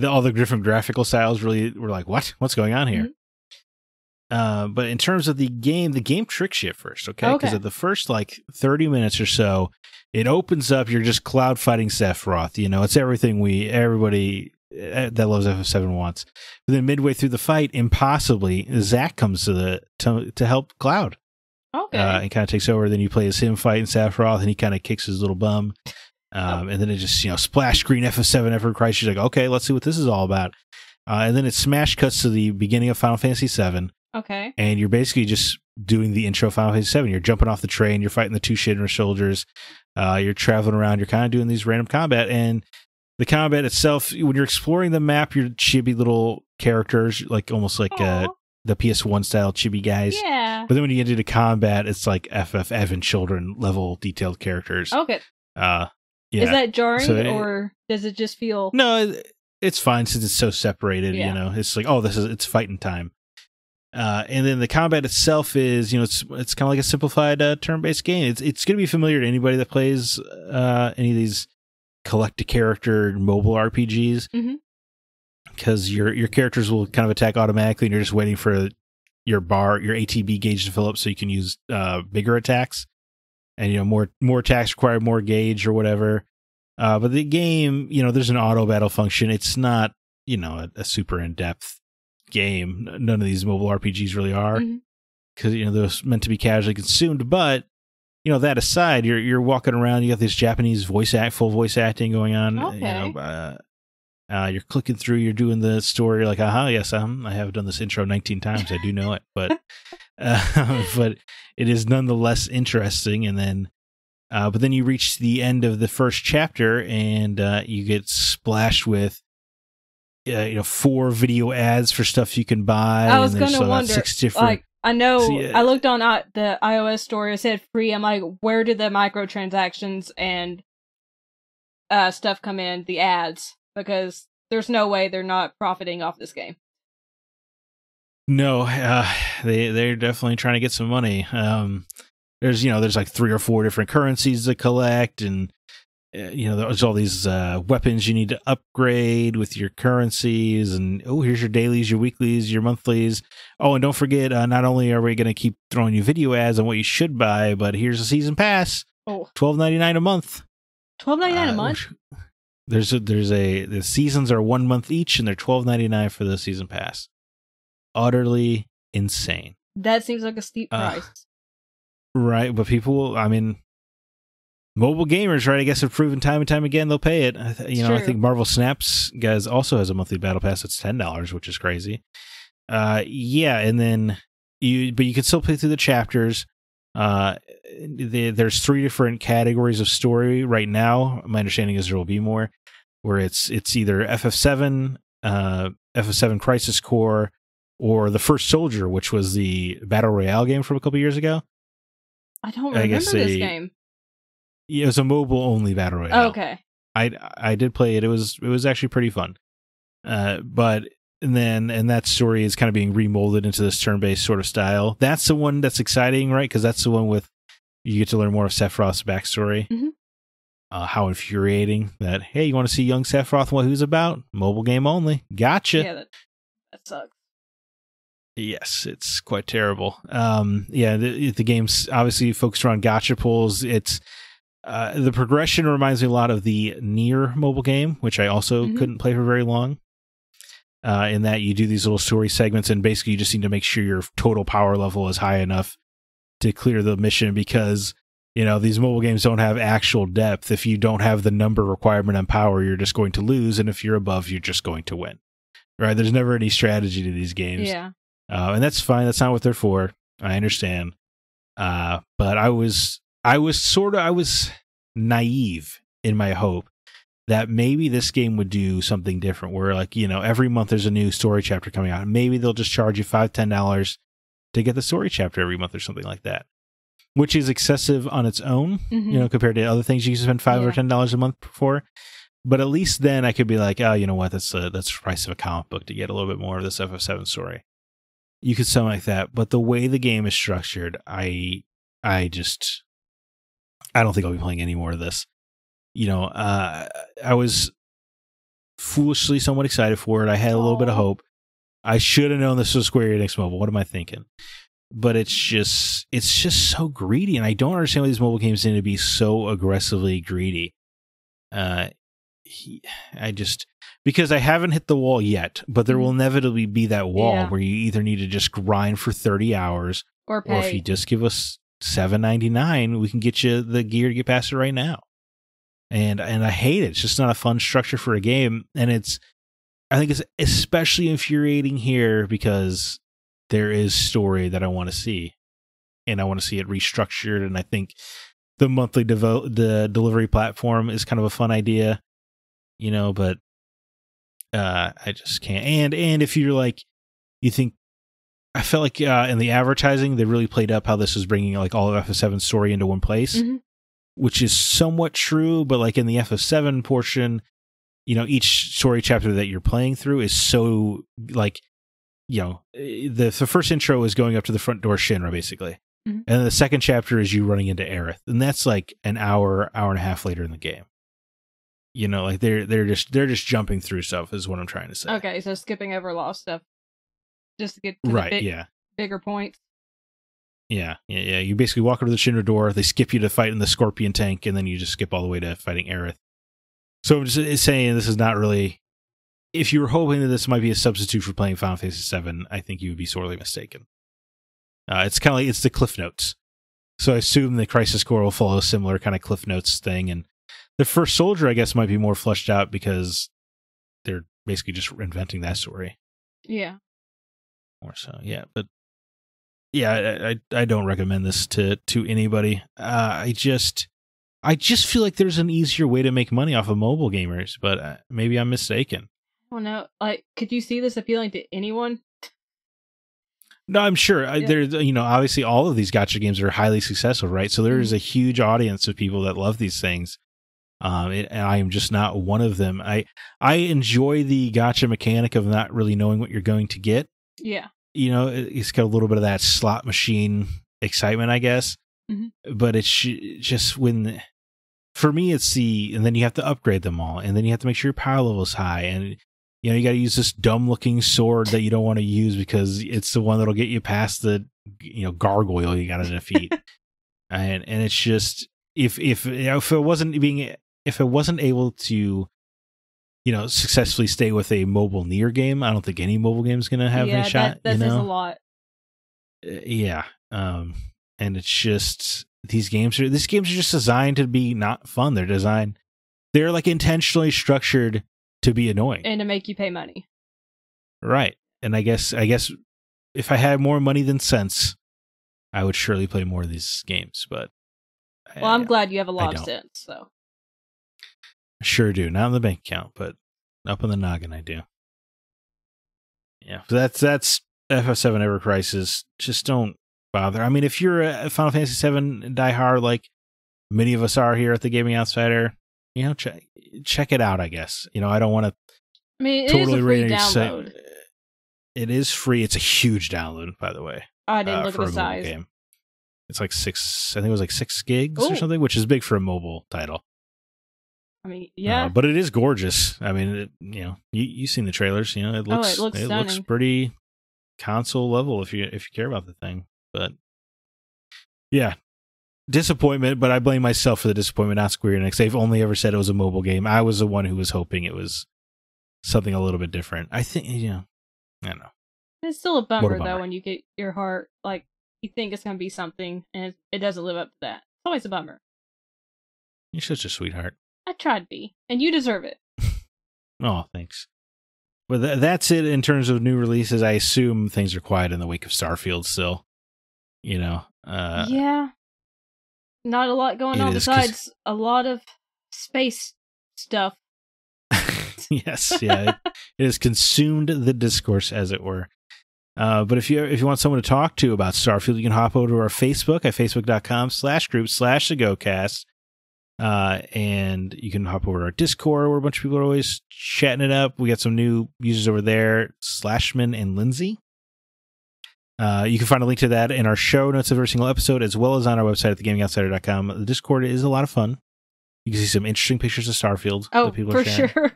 all the different graphical styles really were like, what's going on here? Mm-hmm. But in terms of the game tricks you at first, okay? Because at the first, 30 minutes or so, it opens up, you're just cloud fighting Sephiroth. It's everything everybody that loves FF7 wants. But then midway through the fight, impossibly, Zack comes to help Cloud.
Okay.
And kind of takes over. Then you play as him fighting Sephiroth, and he kind of kicks his little bum. And then it just, splash screen FF7, Ever Christ. She's like, okay, let's see what this is all about. And then it smash cuts to the beginning of Final Fantasy VII.
Okay.
And you're basically just doing the intro of Final Fantasy VII. You're jumping off the train. You're fighting the two Shinra soldiers. You're traveling around. You're kind of doing these random combat. And the combat itself, when you're exploring the map, you're chibi little characters, almost like the PS1 style chibi guys.
Yeah.
But then when you get into combat, it's like FF Evan Children level detailed characters.
Okay.
Yeah.
Is that jarring, or does it just feel?
No, it's fine since it's so separated. Yeah. It's like, it's fighting time. And then the combat itself is, it's kind of like a simplified turn-based game. It's going to be familiar to anybody that plays any of these collect-a-character mobile RPGs. Mm-hmm. Because your characters will kind of attack automatically, and you're just waiting for your ATB gauge to fill up so you can use bigger attacks. And more attacks require more gauge or whatever. But the game, there's an auto battle function. It's not a super in depth game. None of these mobile RPGs really are, because they're meant to be casually consumed. But that aside, you're walking around. You got this Japanese full voice acting going on.
Okay.
You're clicking through, you're doing the story, you're like, yes, I have done this intro 19 times, I do know it, but but it is nonetheless interesting. And then but then you reach the end of the first chapter, and you get splashed with 4 video ads for stuff you can buy.
I was gonna
wonder, 6 different,
I know, I looked on the iOS store, it said free. I'm like, where did the microtransactions and stuff come in, the ads? Because there's no way they're not profiting off this game.
No, they're definitely trying to get some money. There's like 3 or 4 different currencies to collect, and there's all these weapons you need to upgrade with your currencies, and here's your dailies, your weeklies, your monthlies. And don't forget, not only are we going to keep throwing you video ads on what you should buy, but here's a season pass, $12.99 a month.
$12.99 a month.
The seasons are 1 month each, and they're $12.99 for the season pass. Utterly insane.
That seems like a steep price.
Right, but people, mobile gamers, right, I guess have proven time and time again they'll pay it. I think Marvel Snaps guys also has a monthly battle pass that's $10, which is crazy. And then you can still play through the chapters. There's 3 different categories of story right now. My understanding is there will be more, where it's either FF7, FF7 Crisis Core, or The First Soldier, which was the Battle Royale game from a couple years ago.
I don't remember this game.
Yeah, it was a mobile-only Battle Royale.
Oh, okay.
I did play it. It was actually pretty fun. But and that story is kind of being remolded into this turn-based sort of style. That's the one that's exciting, right? Because that's the one with you get to learn more of Sephiroth's backstory. Mm-hmm. How infuriating that! Hey, you want to see young Sephiroth? What who's about? Mobile game only. Gotcha.
Yeah, that sucks.
Yes, it's quite terrible. The game's obviously focused around gacha pulls. It's the progression reminds me a lot of the Nier mobile game, which I also couldn't play for very long. In that you do these little story segments, and basically you just need to make sure your total power level is high enough to clear the mission, because these mobile games don't have actual depth. If you don't have the number requirement on power, you're just going to lose, and if you're above, you're just going to win. Right? There's never any strategy to these games.
Yeah.
And that's fine. That's not what they're for. I understand. But I was naive in my hope that maybe this game would do something different, where every month there's a new story chapter coming out. Maybe they'll just charge you $5-10 to get the story chapter every month or something like that, which is excessive on its own, compared to other things you can spend $5 or $10 a month for. But at least then I could be like, you know what? That's the price of a comic book to get a little bit more of this FF7 story. You could something like that, but the way the game is structured, I don't think I'll be playing any more of this. I was foolishly somewhat excited for it. I had a little bit of hope. I should have known this was Square Enix mobile. What am I thinking? But it's just so greedy, and I don't understand why these mobile games need to be so aggressively greedy. Because I haven't hit the wall yet, but there will inevitably be that wall where you either need to just grind for 30 hours,
or
if you just give us $7.99, we can get you the gear to get past it right now. And I hate it. It's just not a fun structure for a game, and I think it's especially infuriating here because there is story that I want to see, and I want to see it restructured. And I think the monthly the delivery platform is kind of a fun idea, but I just can't. And if you're like, you think, I felt like in the advertising, they really played up how this was bringing like all of FF7's story into one place, which is somewhat true. But like in the FF7 portion, each story chapter that you're playing through is so like, the first intro is going up to the front door Shinra basically, and the second chapter is you running into Aerith, and that's like an hour and a half later in the game. Like they're just jumping through stuff is what I'm trying to say.
Okay, so skipping over a lot of stuff just to get to the bigger points.
Yeah. You basically walk over to the Shinra door, they skip you to fight in the Scorpion tank, and then you just skip all the way to fighting Aerith. So I'm just saying this is not really. If you were hoping that this might be a substitute for playing Final Fantasy VII, I think you would be sorely mistaken. It's kind of like it's the Cliff Notes. So I assume the Crisis Core will follow a similar kind of Cliff Notes thing, and the first Soldier, I guess, might be more fleshed out because they're basically just inventing that story.
Yeah.
More so, yeah. But yeah, I don't recommend this to anybody. I just feel like there's an easier way to make money off of mobile gamers, but maybe I'm mistaken.
I don't know. Like, could you see this appealing to anyone?
No, I'm sure. There's, obviously all of these gacha games are highly successful, right? So there is a huge audience of people that love these things. And I am just not one of them. I enjoy the gacha mechanic of not really knowing what you're going to get.
Yeah.
It's got a little bit of that slot machine excitement, I guess. But it's just for me, it's and then you have to upgrade them all, and then you have to make sure your power level is high, and you got to use this dumb looking sword that you don't want to use because it's the one that'll get you past the gargoyle you got to defeat. and it's just if it wasn't able to successfully stay with a mobile Nier game, I don't think any mobile game is going to have any shot.
That says a lot.
Yeah. And it's just these games are just designed to be not fun. They're like intentionally structured to be annoying
and to make you pay money.
Right. And I guess if I had more money than sense, I would surely play more of these games, but
I'm glad you have a lot of sense, so.
I sure do. Not in the bank account, but up in the noggin I do. Yeah. That's FF7 Ever Crisis. Just don't bother. I mean, if you're a Final Fantasy VII diehard like many of us are here at the Gaming Outsider, check it out, I guess. I don't want to
it is a free download.
It is free. It's a huge download, by the way.
I didn't look at the size.
Game. It's like 6, I think it was like 6 gigs or something, which is big for a mobile title.
I mean, yeah.
But it is gorgeous. I mean, you've seen the trailers. It looks pretty console level if you care about the thing. But yeah, disappointment. But I blame myself for the disappointment, not Square Enix. They've only ever said it was a mobile game. I was the one who was hoping it was something a little bit different. I think, I don't know.
It's still a bummer though when you get your heart like you think it's going to be something and it doesn't live up to that. It's always a bummer.
You're such a sweetheart.
I tried to be, and you deserve it.
Oh, thanks. But that's it in terms of new releases. I assume things are quiet in the wake of Starfield still.
Yeah. Not a lot going on besides a lot of space stuff.
Yes, yeah. It has consumed the discourse, as it were. But if you want someone to talk to about Starfield, you can hop over to our Facebook at facebook.com/group/thegocast. And you can hop over to our Discord where a bunch of people are always chatting it up. We got some new users over there, Slashman and Lindsay. You can find a link to that in our show notes of every single episode, as well as on our website at thegamingoutsider.com. The Discord is a lot of fun. You can see some interesting pictures of Starfield.
Oh,
that people
for
are sharing.
sure.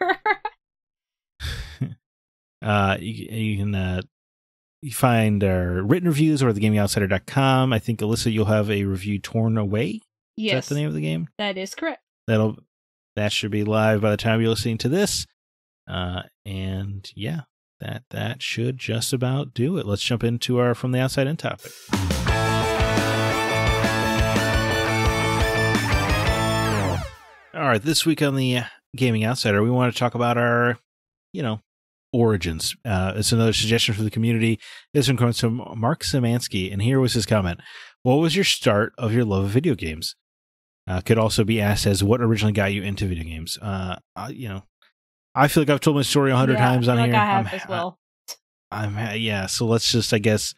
You can you find our written reviews over at thegamingoutsider.com. I think, Alyssa, you'll have a review torn away.
Yes.
Is that the name of the game?
That is correct.
That should be live by the time you're listening to this. And yeah, that should just about do it. Let's jump into our From the Outside In topic. All right, this week on the Gaming Outsider, we want to talk about our, origins. It's another suggestion from the community. This one comes from Mark Szymanski, and here was his comment. What was your start of your love of video games? Could also be asked as what originally got you into video games. I feel like I've told my story 100 times on here.
I have as well.
So let's just, I guess,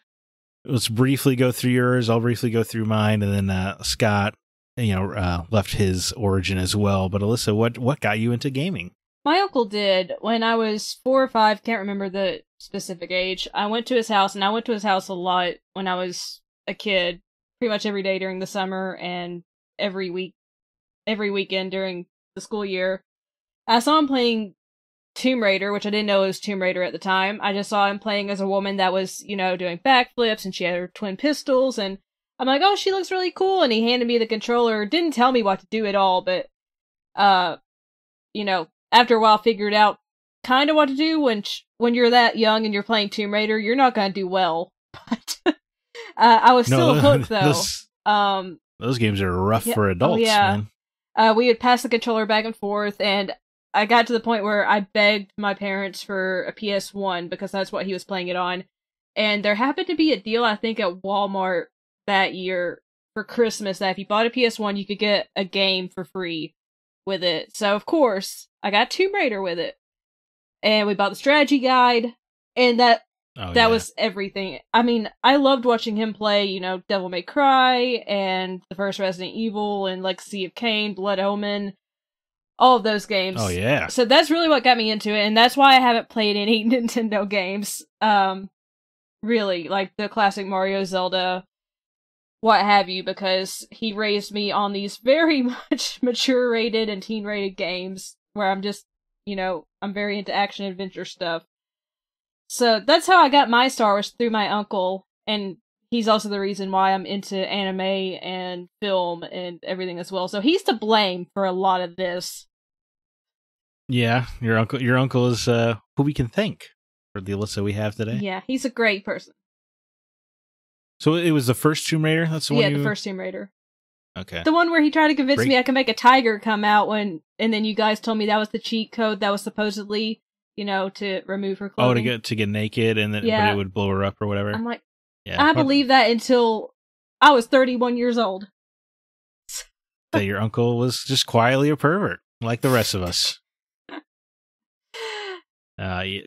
let's briefly go through yours. I'll briefly go through mine, and then Scott, left his origin as well. But Alyssa, what got you into gaming?
My uncle did when I was 4 or 5. Can't remember the specific age. I went to his house, and I went to his house a lot when I was a kid. Pretty much every day during the summer and every weekend during the school year. I saw him playing Tomb Raider, which I didn't know it was Tomb Raider at the time. I just saw him playing as a woman that was, doing backflips, and she had her twin pistols, and I'm like, oh, she looks really cool, and he handed me the controller. Didn't tell me what to do at all, but, after a while figured out kind of what to do. When you're that young and you're playing Tomb Raider, you're not going to do well. But I was still hooked, though.
Those games are rough for adults, man.
We would pass the controller back and forth, and I got to the point where I begged my parents for a PS1 because that's what he was playing it on. And there happened to be a deal, I think, at Walmart that year for Christmas that if you bought a PS1, you could get a game for free with it. So, of course, I got Tomb Raider with it. And we bought the strategy guide, and that was everything. I mean, I loved watching him play, Devil May Cry, and the first Resident Evil, and Legacy of Kain, Blood Omen, all of those games.
Oh, yeah.
So that's really what got me into it, and that's why I haven't played any Nintendo games. Really, like the classic Mario, Zelda, what have you, because he raised me on these very much mature-rated and teen-rated games, where I'm just, I'm very into action-adventure stuff. So that's how I got my Star Wars, through my uncle, and he's also the reason why I'm into anime and film and everything as well. So he's to blame for a lot of this.
Yeah, your uncle is who we can thank for the Alyssa we have today.
Yeah, he's a great person.
So it was the first Tomb Raider? That's the one.
Yeah, the first Tomb Raider.
Okay.
The one where he tried to convince me I could make a tiger come out and then you guys told me that was the cheat code that was supposedly, to remove her clothing.
Oh, to get naked and then but it would blow her up or whatever.
I'm like, I believe that until I was 31 years old.
That your uncle was just quietly a pervert, like the rest of us. I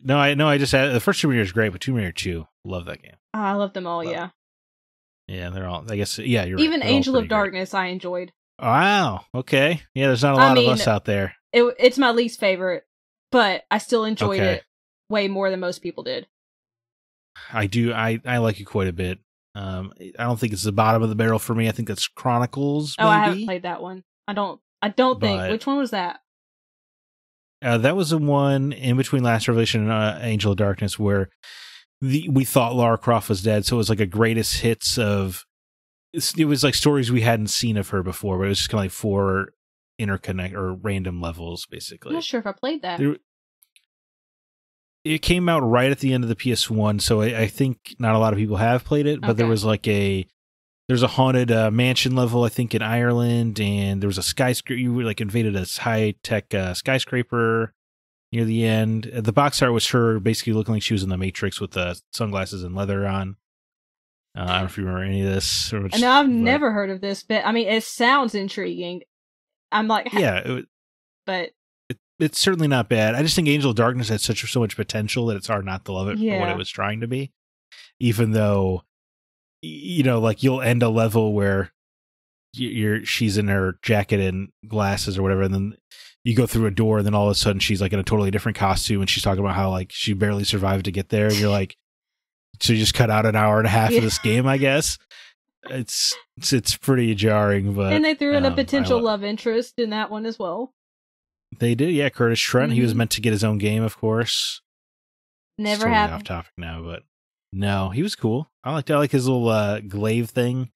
just had the first Tomb Raider is great, but Tomb Raider 2, love that game.
Oh, I love them all, yeah.
Yeah, they're all, I guess, yeah, you're
even
right.
Angel of Darkness I enjoyed.
Wow, okay. Yeah, there's not a lot of us out there.
It's my least favorite, but I still enjoyed it way more than most people did.
I do, I like it quite a bit. I don't think it's the bottom of the barrel for me. I think that's Chronicles, maybe?
Oh, I haven't played that one. I don't think. Which one was that?
That was the one in between Last Revelation and Angel of Darkness where we thought Lara Croft was dead, so it was like a greatest hits of... It was like stories we hadn't seen of her before, but it was just kind of like 4 interconnect or random levels, basically.
I'm not sure if I played that.
It came out right at the end of the PS1, so I think not a lot of people have played it, but there was like there's a haunted mansion level, I think, in Ireland, and there was a skyscraper. You like invaded a high-tech skyscraper near the end. The box art was her basically looking like she was in the Matrix with the sunglasses and leather on. I don't know if you remember any of this.
No, I've never heard of this, but I mean, it sounds intriguing. I'm like, but
it's certainly not bad. I just think Angel of Darkness had so much potential that it's hard not to love it for what it was trying to be, even though, like you'll end a level where she's in her jacket and glasses or whatever, and then you go through a door, and then all of a sudden she's like in a totally different costume, and she's talking about how like she barely survived to get there, and you're like, So you just cut out an hour and a half of this game, I guess. It's pretty jarring, but
and they threw in a potential love interest in that one as well.
They did, yeah. Curtis Trent. He was meant to get his own game, of course.
Never happened.
Off topic now, but no, he was cool. I like his little glaive thing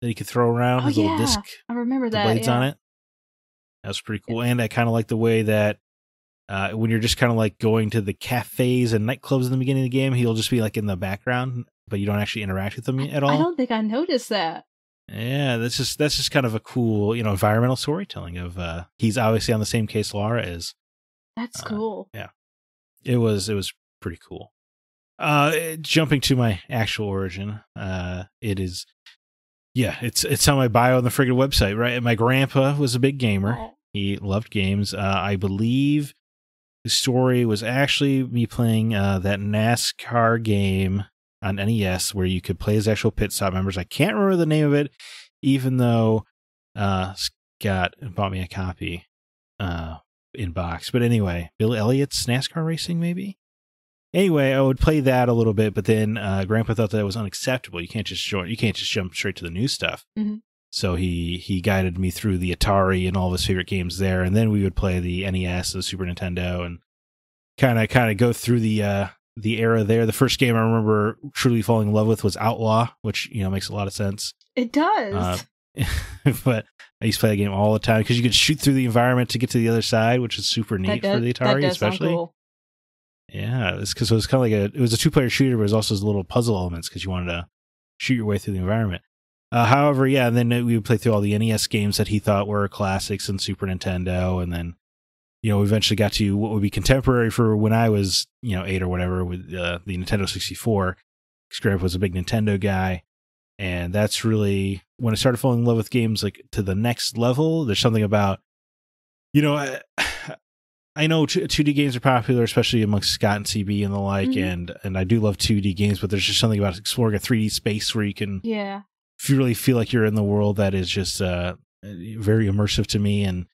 that he could throw around. His little disc.
I remember that.
Blades on it. That was pretty cool. And I kind of like the way that when you're just kind of like going to the cafes and nightclubs in the beginning of the game, he'll just be like in the background, but you don't actually interact with him at all.
I don't think I noticed that.
Yeah, that's just kind of a cool, environmental storytelling of he's obviously on the same case Lara is.
That's cool.
Yeah. It was pretty cool. Jumping to my actual origin, it's on my bio on the friggin' website, right? My grandpa was a big gamer.
Oh.
He loved games. I believe the story was actually me playing that NASCAR game on NES where you could play as actual pit stop members. I can't remember the name of it, even though Scott bought me a copy in box. But anyway, Bill Elliott's NASCAR racing, maybe? Anyway, I would play that a little bit, but then Grandpa thought that was unacceptable. You can't just jump straight to the new stuff. Mm-hmm. So he guided me through the Atari and all of his favorite games there, and then we would play the NES, the Super Nintendo, and kind of go through the era there. The first game I remember truly falling in love with was Outlaw, which makes a lot of sense.
It does.
But I used to play that game all the time because you could shoot through the environment to get to the other side, which is super neat for the Atari, especially. Cool. Yeah, it's because it was kind of like it was a 2-player shooter, but it was also little puzzle elements because you wanted to shoot your way through the environment. However, yeah, and then we would play through all the NES games that he thought were classics and Super Nintendo, and then we eventually got to what would be contemporary for when I was 8 or whatever with the Nintendo 64. Because Grandpa was a big Nintendo guy, and that's really when I started falling in love with games like to the next level. There's something about I know 2D games are popular, especially amongst Scott and CB and the like, mm-hmm. and I do love 2D games, but there's just something about exploring a 3D space where you can really feel like you're in the world that is just very immersive to me. And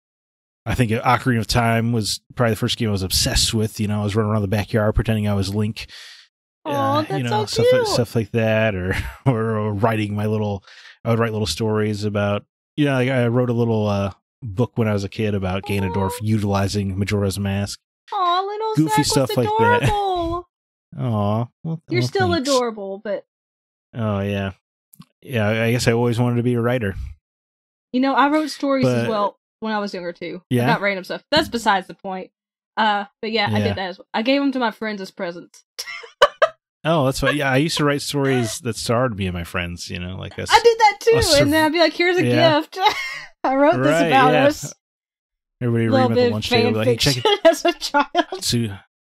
I think Ocarina of Time was probably the first game I was obsessed with. I was running around the backyard pretending I was Link.
Oh, that's so cute.
Stuff like that, or writing I would write little stories about, I wrote a little book when I was a kid about Ganondorf utilizing Majora's Mask.
Aw, little
goofy
Zack
stuff
was
like
adorable.
that. Aw, well,
you're still
thanks.
adorable, but
oh yeah. I guess I always wanted to be a writer.
I wrote stories as well when I was younger too.
Yeah,
about random stuff. That's besides the point. But yeah, I did that as well. I gave them to my friends as presents.
Oh, that's fine. Yeah, I used to write stories that starred me and my friends. Like this.
I did that too, and then I'd be like, "Here's a gift. I wrote this about us."
Everybody read at the lunch table. Like, hey, check it.
As a child.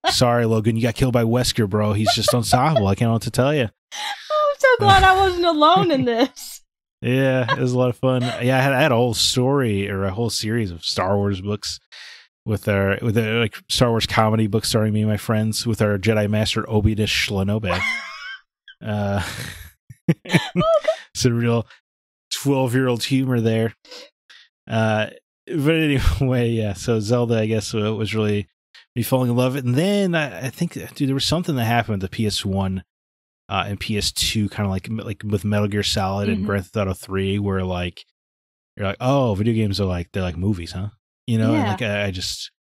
Sorry, Logan, you got killed by Wesker, bro. He's just unstoppable. I can't know what to tell you.
I'm so glad I wasn't alone in this.
Yeah, it was a lot of fun. Yeah, I had a whole story or a whole series of Star Wars books with our like Star Wars comedy books starring me and my friends with our Jedi Master Obi-Wan Shlanobe. It's a real 12-year-old humor there. But anyway, yeah. So Zelda, I guess, was really me falling in love with it. And then I think, dude, there was something that happened with the PS1 and PS2, kind of like with Metal Gear Solid and Grand Theft Auto 3, where you're like, oh, video games are they're like movies, huh? And like I just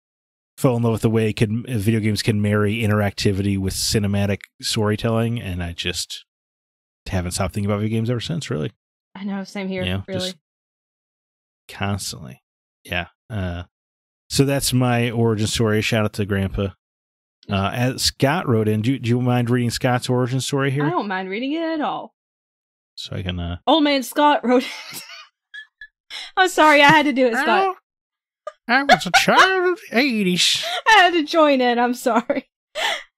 fell in love with the way video games can marry interactivity with cinematic storytelling, and I just haven't stopped thinking about video games ever since. Really,
I know, same here. Really,
just constantly, yeah. So that's my origin story. Shout out to Grandpa. As Scott wrote in, do you mind reading Scott's origin story here?
I don't mind reading it at all.
So I can.
Old man Scott wrote it. I'm sorry, I had to do it, Scott.
I was a child of the 80s.
I had to join in, I'm sorry.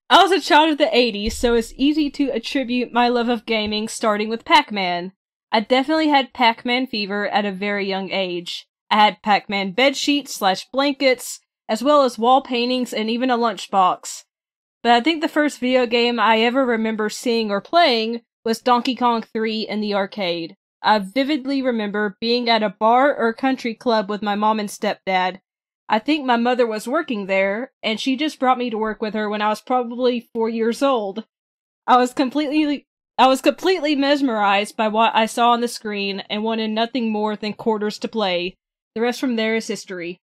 I was a child of the 80s, so it's easy to attribute my love of gaming starting with Pac-Man. I definitely had Pac-Man fever at a very young age. I had Pac-Man bedsheets/blankets, as well as wall paintings and even a lunchbox. But I think the first video game I ever remember seeing or playing was Donkey Kong 3 in the arcade. I vividly remember being at a bar or country club with my mom and stepdad. I think my mother was working there, and she just brought me to work with her when I was probably 4 years old. I was completely mesmerized by what I saw on the screen and wanted nothing more than quarters to play. The rest from there is history.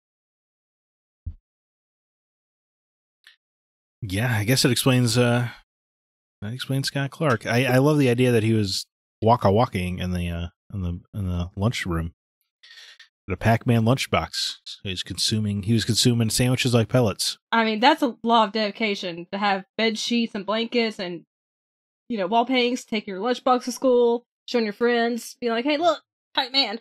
Yeah, I guess it explains Scott Clark. I love the idea that he was walking in the lunchroom. The Pac-Man lunchbox. He was consuming sandwiches like pellets.
I mean, that's a lot of dedication to have bed sheets and blankets and, wall paintings, take your lunchbox to school, showing your friends, be like, hey, look, tight man.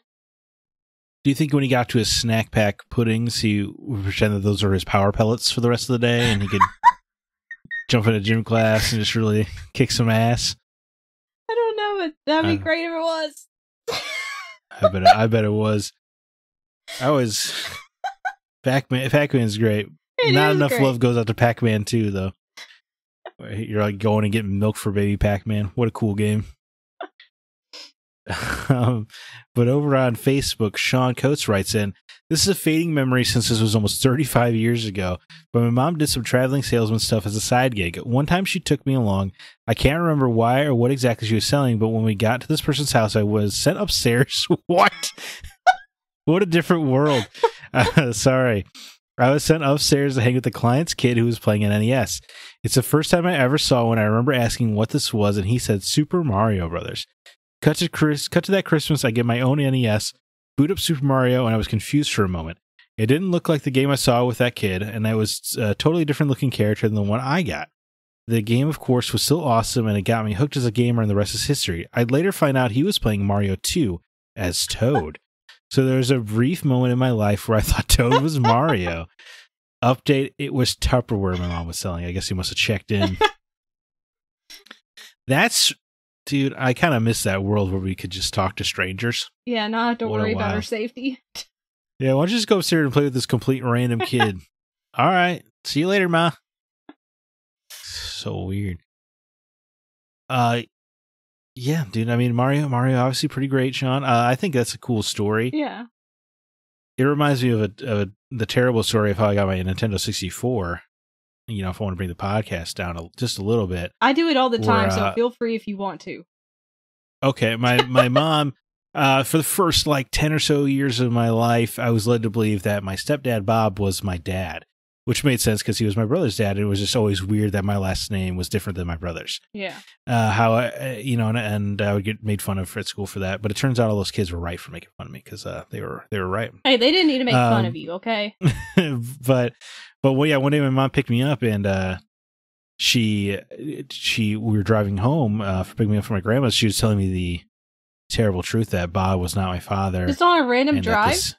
Do you think when he got to his snack pack puddings, he would pretend that those are his power pellets for the rest of the day and he could jump into gym class and just really kick some ass?
I don't know, but that'd be great if it was.
I bet it was. Pac-Man's great. Not enough love goes out to Pac-Man 2, though. You're like going and getting milk for baby Pac-Man. What a cool game. But over on Facebook, Sean Coates writes in, this is a fading memory since this was almost 35 years ago, but my mom did some traveling salesman stuff as a side gig. One time she took me along. I can't remember why or what exactly she was selling, but when we got to this person's house, I was sent upstairs. What? What a different world. Sorry. I was sent upstairs to hang with the client's kid who was playing an NES. It's the first time I ever saw one. I remember asking what this was, and he said Super Mario Brothers. Cut to that Christmas, I get my own NES, boot up Super Mario, and I was confused for a moment. It didn't look like the game I saw with that kid, and I was a totally different looking character than the one I got. The game, of course, was still awesome, and it got me hooked as a gamer, and the rest is history. I'd later find out he was playing Mario 2 as Toad. So there was a brief moment in my life where I thought Toad was Mario. Update, it was Tupperware my mom was selling. I guess he must have checked in. Dude, I kind of miss that world where we could just talk to strangers.
Yeah, not have to worry about our safety.
Yeah, why don't you just go upstairs and play with this complete random kid? All right, see you later, Ma. So weird. Yeah, dude. I mean, Mario, obviously pretty great, Sean. I think that's a cool story.
Yeah.
It reminds me of the terrible story of how I got my Nintendo 64. If I want to bring the podcast down just a little bit.
I do it all the time, so feel free if you want to.
Okay, my mom, for the first 10 or so years of my life, I was led to believe that my stepdad Bob was my dad, which made sense because he was my brother's dad. And it was just always weird that my last name was different than my brother's.
Yeah.
How and I would get made fun of at school for that. But it turns out all those kids were right for making fun of me because they were right.
Hey, they didn't need to make fun of you, okay?
But well, yeah, one day my mom picked me up and we were driving home for picking me up from my grandma's. She was telling me the terrible truth that Bob was not my father.
Just on a random drive?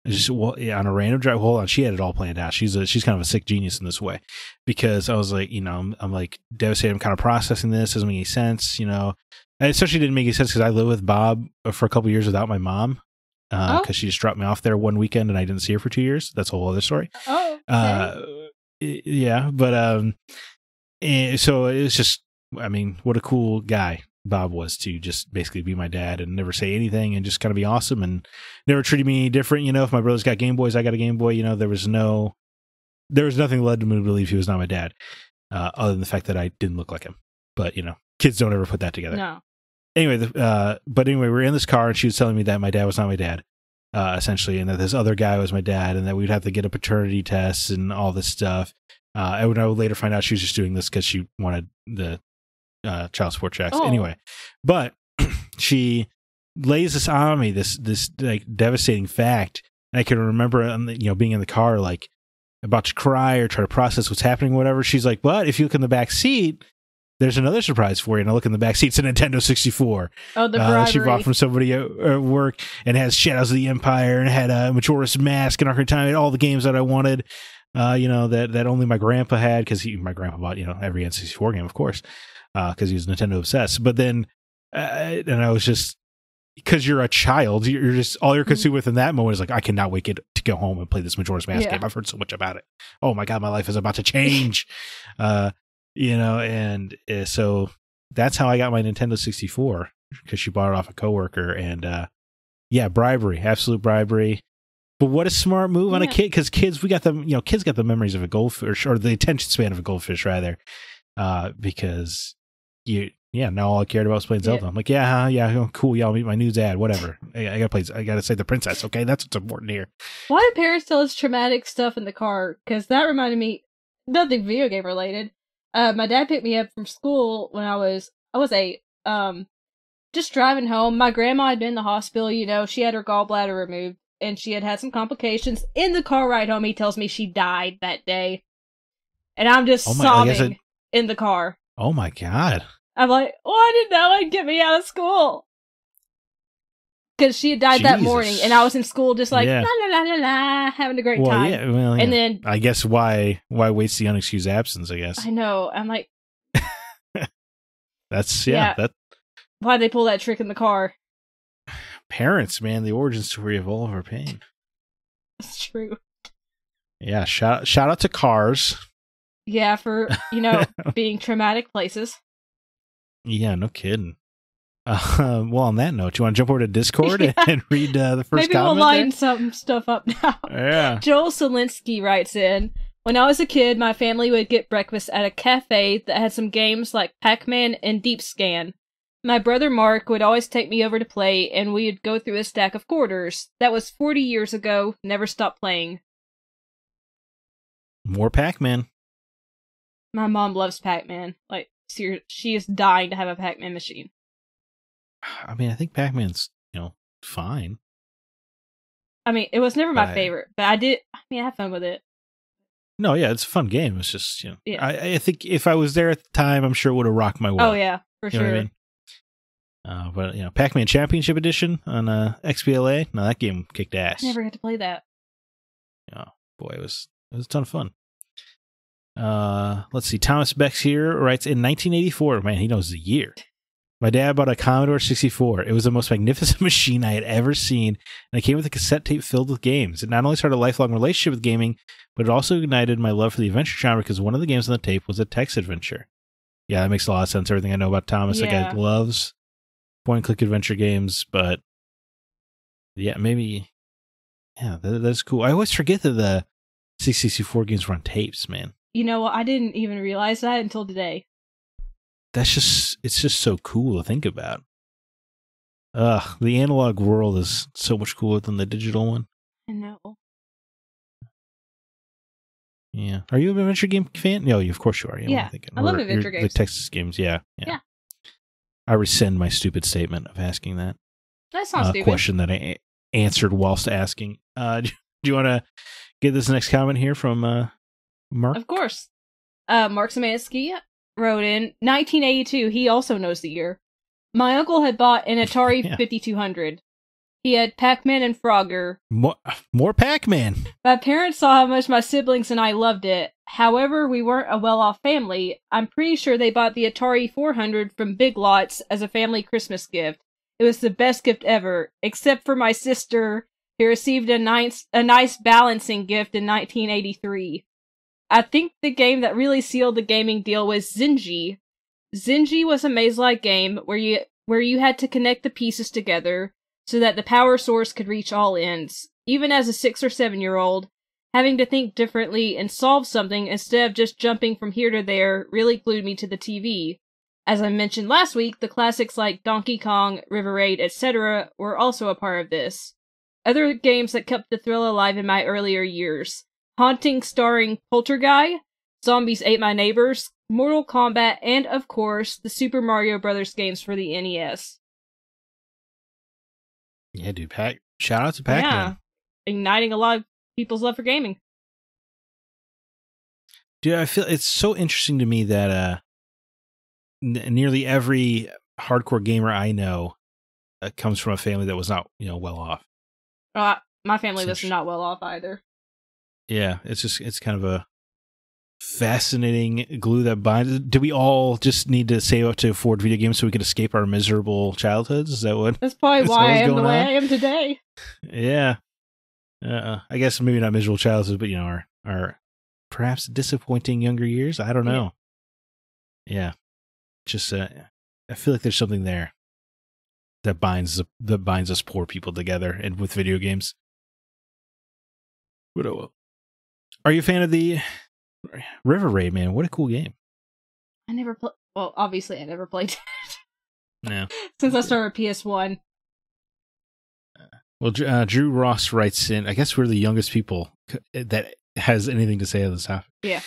On a random drive. Hold on, she had it all planned out. She's kind of a sick genius in this way, because I was like, I'm like devastated. I'm kind of processing this. Doesn't make any sense, And it especially didn't make any sense because I lived with Bob for a couple of years without my mom, because she just dropped me off there one weekend and I didn't see her for 2 years. That's a whole other story.
Oh, okay.
Yeah, but so it's just, I mean, what a cool guy Bob was to just basically be my dad and never say anything and just kind of be awesome and never treated me any different. If my brothers got Game Boys, I got a Game Boy. There was nothing led to me to believe he was not my dad, other than the fact that I didn't look like him. But kids don't ever put that together.
No.
Anyway, we were in this car and she was telling me that my dad was not my dad, essentially, and that this other guy was my dad, and that we'd have to get a paternity test and all this stuff. I would later find out she was just doing this because she wanted the child support checks.
Oh.
Anyway, but she lays this on me, this devastating fact, and I can remember being in the car about to cry or try to process what's happening, whatever. She's like, but if you look in the back seat, there's another surprise for you. And I look in the back seat, it's a Nintendo 64.
Oh, the bribery.
She bought from somebody at work, and it has Shadows of the Empire, and it had a Majora's Mask and Ocarina of Time, and all the games that I wanted, that only my grandpa had, because my grandpa bought, every N64 game, of course, because he was Nintendo obsessed. But then, and I was just, because you're a child, you're just, all you're consumed with in that moment is I cannot wait to go home and play this Majora's Mask game. I've heard so much about it. Oh my God, my life is about to change. And so that's how I got my Nintendo 64, because she bought it off a coworker. And bribery, absolute bribery. But what a smart move on a kid, because kids got the memories of a goldfish, or the attention span of a goldfish, rather, because now all I cared about was playing Zelda. I'm like, cool, yeah, I'll meet my news ad, whatever. I gotta save the princess, okay? That's what's important here.
Why do parents tell us traumatic stuff in the car? Because that reminded me, nothing video game related. My dad picked me up from school when I was 8. Just driving home. My grandma had been in the hospital, she had her gallbladder removed, and she had some complications. In the car ride home, he tells me she died that day. And I'm just sobbing in the car.
Oh my God.
I'm like, I didn't know I'd get me out of school. Because she had died that morning, and I was in school just like, la la la la la, having a great time. And then...
I guess why waste the unexcused absence, I guess.
I know. I'm like...
That's
why'd they pull that trick in the car?
Parents, man, the origin story of all of our pain.
It's true.
Yeah, shout out to cars.
Yeah, for, being traumatic places.
Yeah, no kidding. Well, on that note, do you want to jump over to Discord and read the first
Maybe
comment?
Maybe we'll line some stuff up now.
Yeah.
Joel Solinsky writes in, when I was a kid, my family would get breakfast at a cafe that had some games like Pac-Man and Deep Scan. My brother Mark would always take me over to play, and we'd go through a stack of quarters. That was 40 years ago. Never stopped playing.
More Pac-Man.
My mom loves Pac-Man. Like, she is dying to have a Pac-Man machine.
I mean, I think Pac-Man's, fine.
I mean, it was never my favorite, but I had fun with it.
No, yeah, it's a fun game. It's just, I think if I was there at the time, I'm sure it would have rocked my world.
Oh, yeah, for sure.
Know what I mean? But, Pac-Man Championship Edition on XBLA, no, that game kicked ass.
I never got to play that.
Oh, boy, it was a ton of fun. Let's see. Thomas Bex here writes, in 1984, man, he knows the year. My dad bought a Commodore 64. It was the most magnificent machine I had ever seen, and it came with a cassette tape filled with games. It not only started a lifelong relationship with gaming, but it also ignited my love for the adventure genre because one of the games on the tape was a text adventure. Yeah, that makes a lot of sense. Everything I know about Thomas, that guy loves point-and-click adventure games, but yeah, maybe, that's cool. I always forget that the 64 games were on tapes, man.
You know what? I didn't even realize that until today.
It's just so cool to think about. The analog world is so much cooler than the digital one.
I know.
Yeah. Are you an adventure game fan? No, of course you are.
I love adventure games.
The Texas games, yeah. I rescind my stupid statement of asking that.
That's not stupid.
Question that I answered whilst asking. Do you want to get this next comment here from Mark?
Of course. Mark Szymanski wrote in 1982. He also knows the year. My uncle had bought an Atari 5200. He had Pac-Man and Frogger.
More Pac-Man.
My parents saw how much my siblings and I loved it. However, we weren't a well-off family. I'm pretty sure they bought the Atari 400 from Big Lots as a family Christmas gift. It was the best gift ever, except for my sister, who received a nice balancing gift in 1983. I think the game that really sealed the gaming deal was Zingy. Zingy was a maze-like game where you had to connect the pieces together so that the power source could reach all ends. Even as a 6 or 7-year-old, having to think differently and solve something instead of just jumping from here to there really glued me to the TV. As I mentioned last week, the classics like Donkey Kong, River Raid, etc. were also a part of this. Other games that kept the thrill alive in my earlier years: Haunting starring Poltergeist, Zombies Ate My Neighbors, Mortal Kombat, and, of course, the Super Mario Bros. Games for the NES.
Yeah, dude, shout out to Pac-Man.
Yeah, igniting a lot of people's love for gaming.
Dude, I feel it's so interesting to me that nearly every hardcore gamer I know comes from a family that was not, well off.
My family was not well off either.
Yeah, it's kind of a fascinating glue that binds. Do we all just need to save up to afford video games so we can escape our miserable childhoods? Is that what?
That's probably why I am the way I am today.
Yeah. I guess maybe not miserable childhoods, but our perhaps disappointing younger years. I don't know. Yeah. Just I feel like there's something there that binds us poor people together and with video games. Are you a fan of the River Raid, man? What a cool game.
I never well, obviously I never played it.
No.
Since I started PS1.
Well, Drew Ross writes in, I guess we're the youngest people that has anything to say on this topic.
Yeah.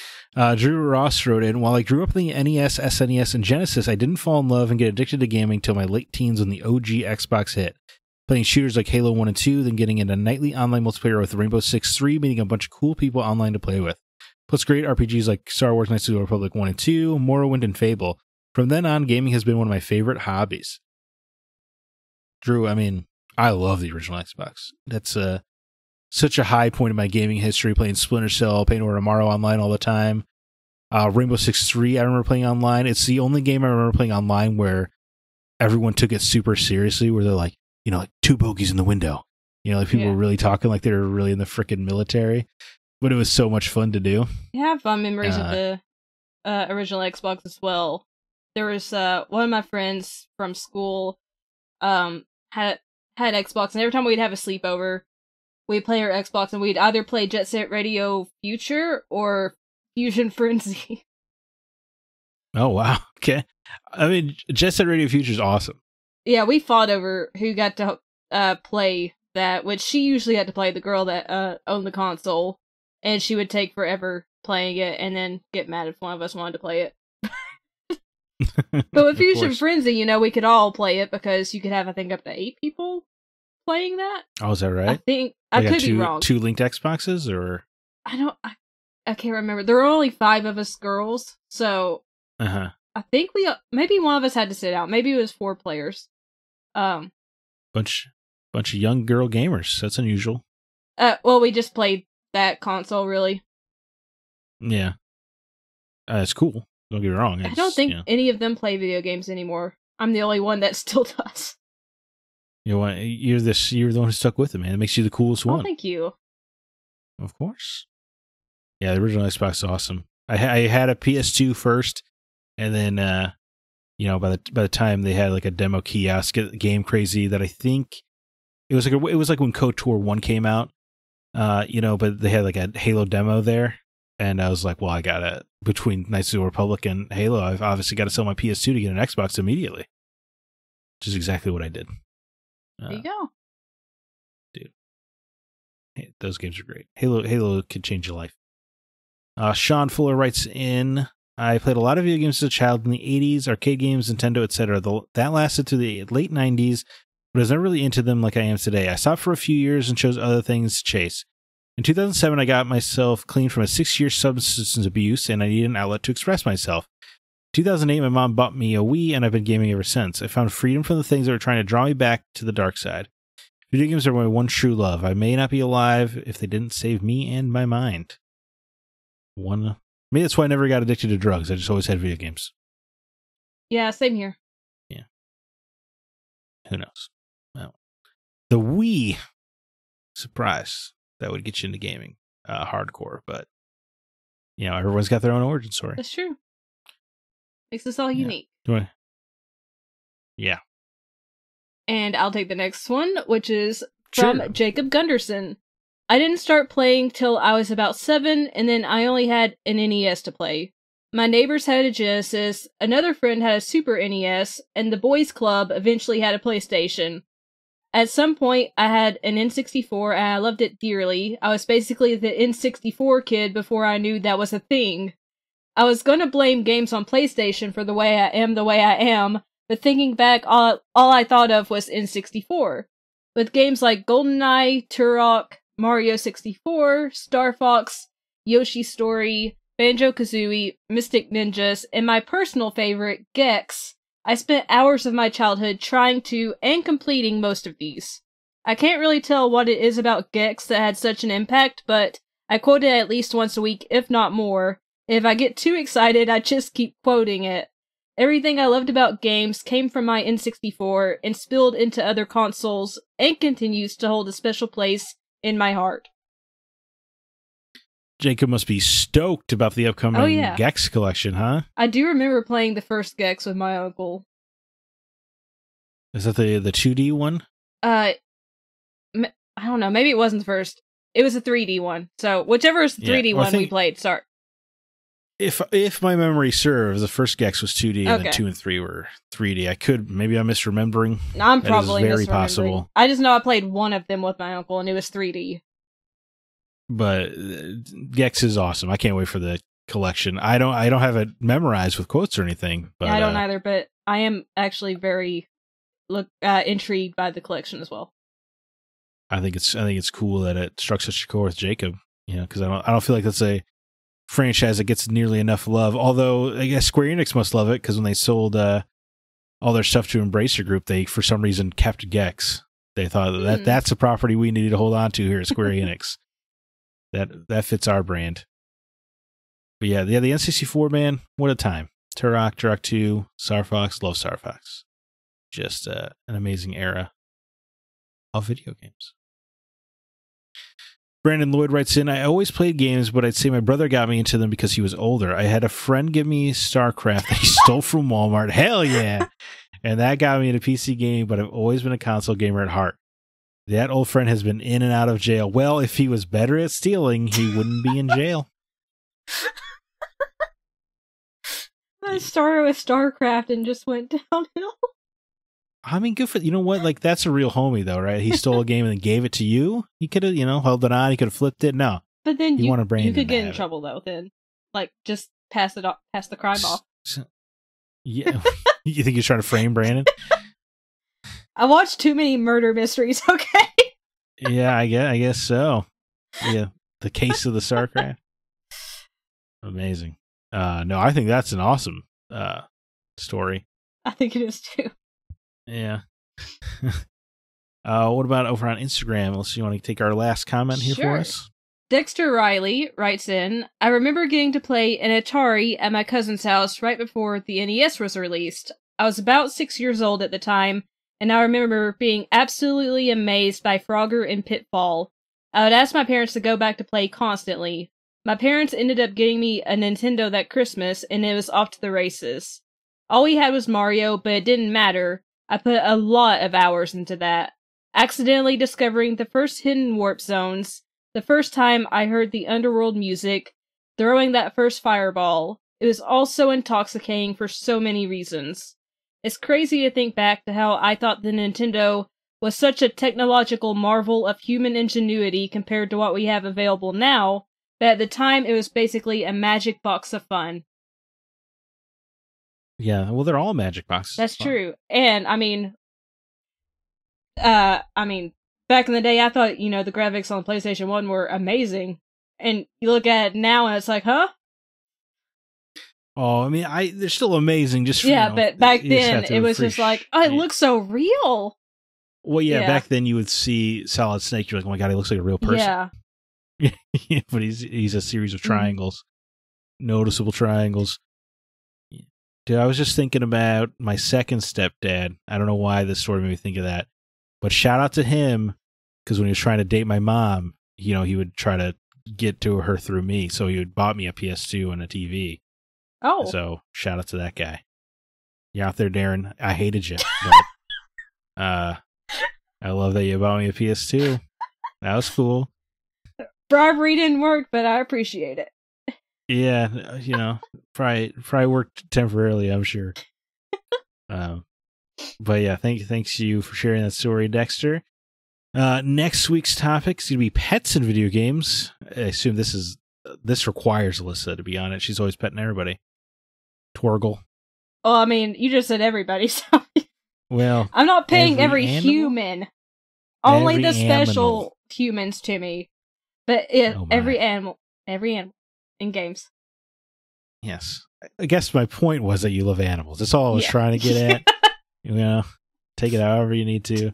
Drew Ross wrote in, while I grew up in the NES, SNES, and Genesis, I didn't fall in love and get addicted to gaming till my late teens when the OG Xbox hit. Playing shooters like Halo 1 and 2, then getting into nightly online multiplayer with Rainbow Six 3, meeting a bunch of cool people online to play with. Plus great RPGs like Star Wars Knights of the Republic 1 and 2, Morrowind, and Fable. From then on, gaming has been one of my favorite hobbies. Drew, I mean, I love the original Xbox. That's such a high point in my gaming history, playing Splinter Cell, playing Orochimaru online all the time. Rainbow Six 3, I remember playing online. It's the only game I remember playing online where everyone took it super seriously, where they're like, you know, like 2 bogeys in the window. You know, like people were really talking like they were really in the freaking military. But it was so much fun to do. I
have fond memories of the original Xbox as well. There was one of my friends from school had Xbox, and every time we'd have a sleepover, we'd play our Xbox, and we'd either play Jet Set Radio Future or Fusion Frenzy.
Oh, wow. Okay. I mean, Jet Set Radio Future is awesome.
Yeah, we fought over who got to play that, which she usually had to play, the girl that owned the console, and she would take forever playing it and then get mad if one of us wanted to play it. But with Fusion Frenzy, you know, we could all play it because you could have, I think, up to 8 people playing that.
Oh, is that right?
I think I could be wrong.
2 linked Xboxes, or
I can't remember. There were only 5 of us girls, so I think maybe one of us had to sit out. Maybe it was 4 players.
Bunch of young girl gamers. That's unusual.
Well, we just played that console, really.
Yeah, it's cool. Don't get me wrong.
I don't think any of them play video games anymore. I'm the only one that still does.
You know what? You're the one who stuck with it, man. It makes you the coolest one.
Oh, thank you.
Of course. Yeah, the original Xbox is awesome. I had a PS2 first, and then by the time they had like a demo kiosk at Game Crazy, that I think it was like when KOTOR 1 came out. But they had like a Halo demo there. And I was like, well, I gotta, between Knights of the Republic and Halo, I've obviously got to sell my PS2 to get an Xbox immediately. Which is exactly what I did.
There you go.
Dude. Hey, those games are great. Halo could change your life. Sean Fuller writes in, I played a lot of video games as a child in the 80s, arcade games, Nintendo, etc. That lasted through the late 90s, but I was never really into them like I am today. I stopped for a few years and chose other things to chase. In 2007, I got myself clean from a 6-year substance abuse, and I needed an outlet to express myself. In 2008, my mom bought me a Wii, and I've been gaming ever since. I found freedom from the things that were trying to draw me back to the dark side. Video games are my one true love. I may not be alive if they didn't save me and my mind. Maybe that's why I never got addicted to drugs. I just always had video games.
Yeah, same here.
Yeah. Who knows? Well, the Wii, surprise. That would get you into gaming, hardcore, but everyone's got their own origin story.
That's true. Makes us all unique.
Yeah.
And I'll take the next one, which is from Jacob Gunderson. I didn't start playing till I was about 7, and then I only had an NES to play. My neighbors had a Genesis, another friend had a Super NES, and the boys' club eventually had a PlayStation. At some point, I had an N64, and I loved it dearly. I was basically the N64 kid before I knew that was a thing. I was gonna blame games on PlayStation for the way I am, but thinking back, all I thought of was N64. With games like GoldenEye, Turok, Mario 64, Star Fox, Yoshi's Story, Banjo-Kazooie, Mystic Ninjas, and my personal favorite, Gex, I spent hours of my childhood trying to and completing most of these. I can't really tell what it is about Gex that had such an impact, but I quote it at least once a week, if not more. If I get too excited, I just keep quoting it. Everything I loved about games came from my N64 and spilled into other consoles and continues to hold a special place in my heart.
Jacob must be stoked about the upcoming Gex collection, huh?
I do remember playing the first Gex with my uncle.
Is that the 2D one?
I don't know. Maybe it wasn't the first. It was a 3D one. So whichever is the 3D one we played. Sorry.
If my memory serves, the first Gex was 2D and then 2 and 3 were 3D. Maybe I'm misremembering.
I'm probably
very
misremembering.
Possible.
I just know I played one of them with my uncle and it was 3D.
But Gex is awesome. I can't wait for the collection. I don't have it memorized with quotes or anything. But,
yeah, I don't either, but I am actually very intrigued by the collection as well.
I think it's cool that it struck such a chord with Jacob, because I don't feel like that's a franchise that gets nearly enough love. Although I guess Square Enix must love it because when they sold all their stuff to Embracer Group, they for some reason kept Gex. They thought that's a property we needed to hold on to here at Square Enix. That fits our brand. But yeah, the N64, man, what a time. Turok 2, Star Fox, love Star Fox. Just an amazing era of video games. Brandon Lloyd writes in, I always played games, but I'd say my brother got me into them because he was older. I had a friend give me StarCraft that he stole from Walmart. Hell yeah. And that got me into PC gaming, but I've always been a console gamer at heart. That old friend has been in and out of jail. Well, if he was better at stealing, he wouldn't be in jail.
I started with StarCraft and just went downhill.
I mean, good for, you know what? Like, that's a real homie, though, right? He stole a game and then gave it to you. He could have, held it on. He could have flipped it. No.
But then you could get in
it.
trouble, though, then. Like, just pass the crime off.
Yeah. You think you're trying to frame Brandon?
I watched too many murder mysteries, okay?
Yeah, I guess so. Yeah. The case of the StarCraft. Amazing. No, I think that's an awesome story.
I think it is, too.
Yeah. What about over on Instagram? Unless you want to take our last comment here for us?
Dexter Riley writes in, I remember getting to play an Atari at my cousin's house right before the NES was released. I was about 6 years old at the time, and I remember being absolutely amazed by Frogger and Pitfall. I would ask my parents to go back to play constantly. My parents ended up getting me a Nintendo that Christmas, and it was off to the races. All we had was Mario, but it didn't matter. I put a lot of hours into that. Accidentally discovering the first hidden warp zones, the first time I heard the underworld music, throwing that first fireball. It was all so intoxicating for so many reasons. It's crazy to think back to how I thought the Nintendo was such a technological marvel of human ingenuity compared to what we have available now, but at the time it was basically a magic box of fun.
Yeah, well, they're all magic boxes.
That's true. And, back in the day, I thought, the graphics on PlayStation 1 were amazing. And you look at it now and it's like, huh?
Oh, I mean, they're still amazing. Just
but back then, it was just like, oh, it looks so real.
Well, yeah, back then you would see Solid Snake, you're like, oh my god, he looks like a real person. Yeah. But he's a series of triangles. Noticeable triangles. Dude, I was just thinking about my second stepdad. I don't know why this story made me think of that. But shout out to him, because when he was trying to date my mom, he would try to get to her through me. So he would bought me a PS2 and a TV.
Oh.
So shout out to that guy. You're out there, Darren. I hated you. But, I love that you bought me a PS2. That was cool.
Bribery didn't work, but I appreciate it.
Yeah, probably worked temporarily, I'm sure. But yeah, thanks you for sharing that story, Dexter. Next week's topic is going to be pets in video games. I assume this requires Alyssa to be on it. She's always petting everybody. Torgle.
Well, I mean, you just said everybody, so...
Well,
I'm not paying every human. Only the special humans to me. But every animal in games.
Yes. I guess my point was that you love animals. That's all I was trying to get at. Take it however you need to.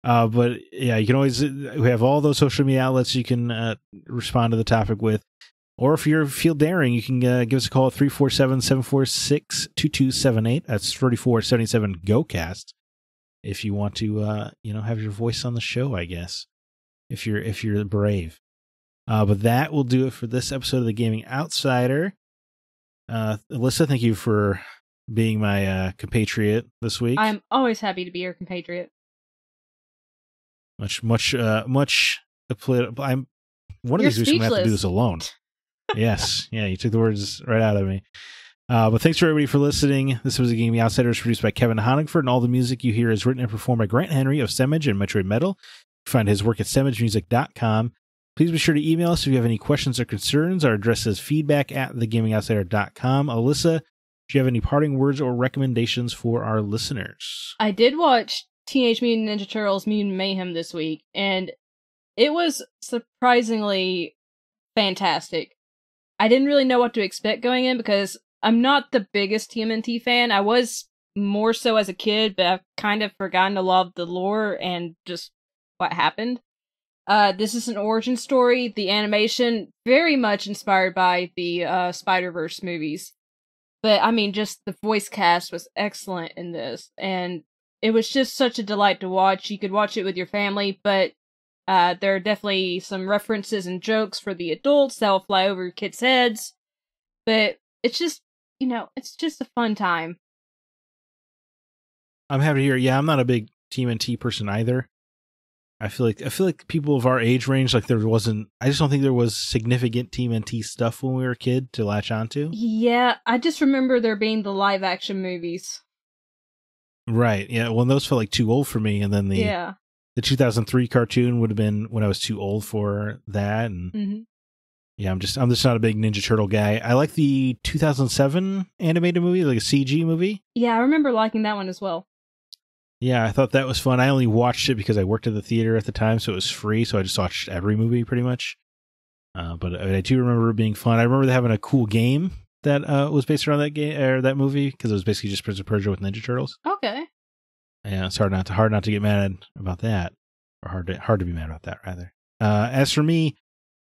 But yeah, you can always, we have all those social media outlets you can respond to the topic with. Or if you feel daring, you can give us a call at 347-746-2278. That's 3477-GO-CAST. If you want to, have your voice on the show, I guess. If you're brave. But that will do it for this episode of The Gaming Outsider. Alyssa, thank you for being my compatriot this week.
I'm always happy to be your compatriot.
I'm one of these weeks I'm going to have to do this alone. Yes. Yeah, you took the words right out of me. But thanks for everybody for listening. This was The Gaming Outsiders, produced by Kevin Honigford, and all the music you hear is written and performed by Grant Henry of Semage and Metroid Metal. You can find his work at semagemusic.com. Please be sure to email us if you have any questions or concerns. Our address is feedback@thegamingoutsider.com. Alyssa, do you have any parting words or recommendations for our listeners?
I did watch Teenage Mutant Ninja Turtles Mutant Mayhem this week, and it was surprisingly fantastic. I didn't really know what to expect going in because I'm not the biggest TMNT fan. I was more so as a kid, but I've kind of forgotten a lot of the lore and just what happened. This is an origin story. The animation, very much inspired by the Spider-Verse movies. But, I mean, just the voice cast was excellent in this. And it was just such a delight to watch. You could watch it with your family, but there are definitely some references and jokes for the adults that will fly over your kids' heads. But it's just, it's just a fun time.
I'm happy to hear. Yeah, I'm not a big TMNT person either. I feel like people of our age range, like I just don't think there was significant TMNT stuff when we were a kid to latch onto.
Yeah, I just remember there being the live action movies.
Right. Yeah. Well, those felt like too old for me, and then the 2003 cartoon would have been when I was too old for that. And yeah, I'm just not a big Ninja Turtle guy. I like the 2007 animated movie, like a CG movie.
Yeah, I remember liking that one as well.
Yeah, I thought that was fun. I only watched it because I worked at the theater at the time, so it was free. So I just watched every movie pretty much. But I do remember it being fun. I remember having a cool game that was based around that game or that movie because it was basically just Prince of Persia with Ninja Turtles.
Okay.
Yeah, it's hard not to get mad about that, or hard to be mad about that rather. As for me,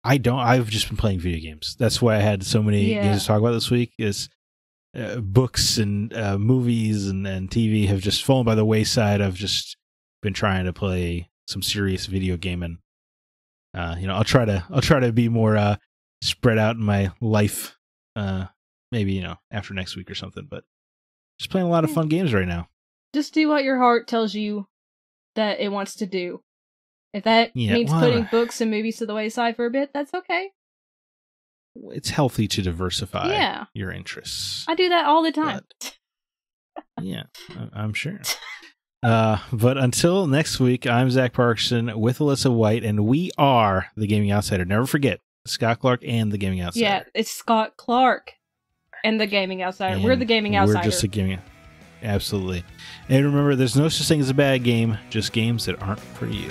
I've just been playing video games. That's why I had so many games to talk about this week. Is books and movies and TV have just fallen by the wayside. I've just been trying to play some serious video gaming. I'll try to be more spread out in my life. Maybe after next week or something. But just playing a lot of fun games right now.
Just do what your heart tells you that it wants to do. If that means putting books and movies to the wayside for a bit, that's okay.
It's healthy to diversify your interests.
I do that all the time.
Yeah, I'm sure. But until next week, I'm Zach Parkson with Alyssa White, and we are The Gaming Outsider. Never forget, Scott Clark and The Gaming Outsider.
Yeah, it's Scott Clark and The Gaming Outsider. We're The Gaming Outsider.
We're just a gaming. Absolutely. And remember, there's no such thing as a bad game, just games that aren't for you.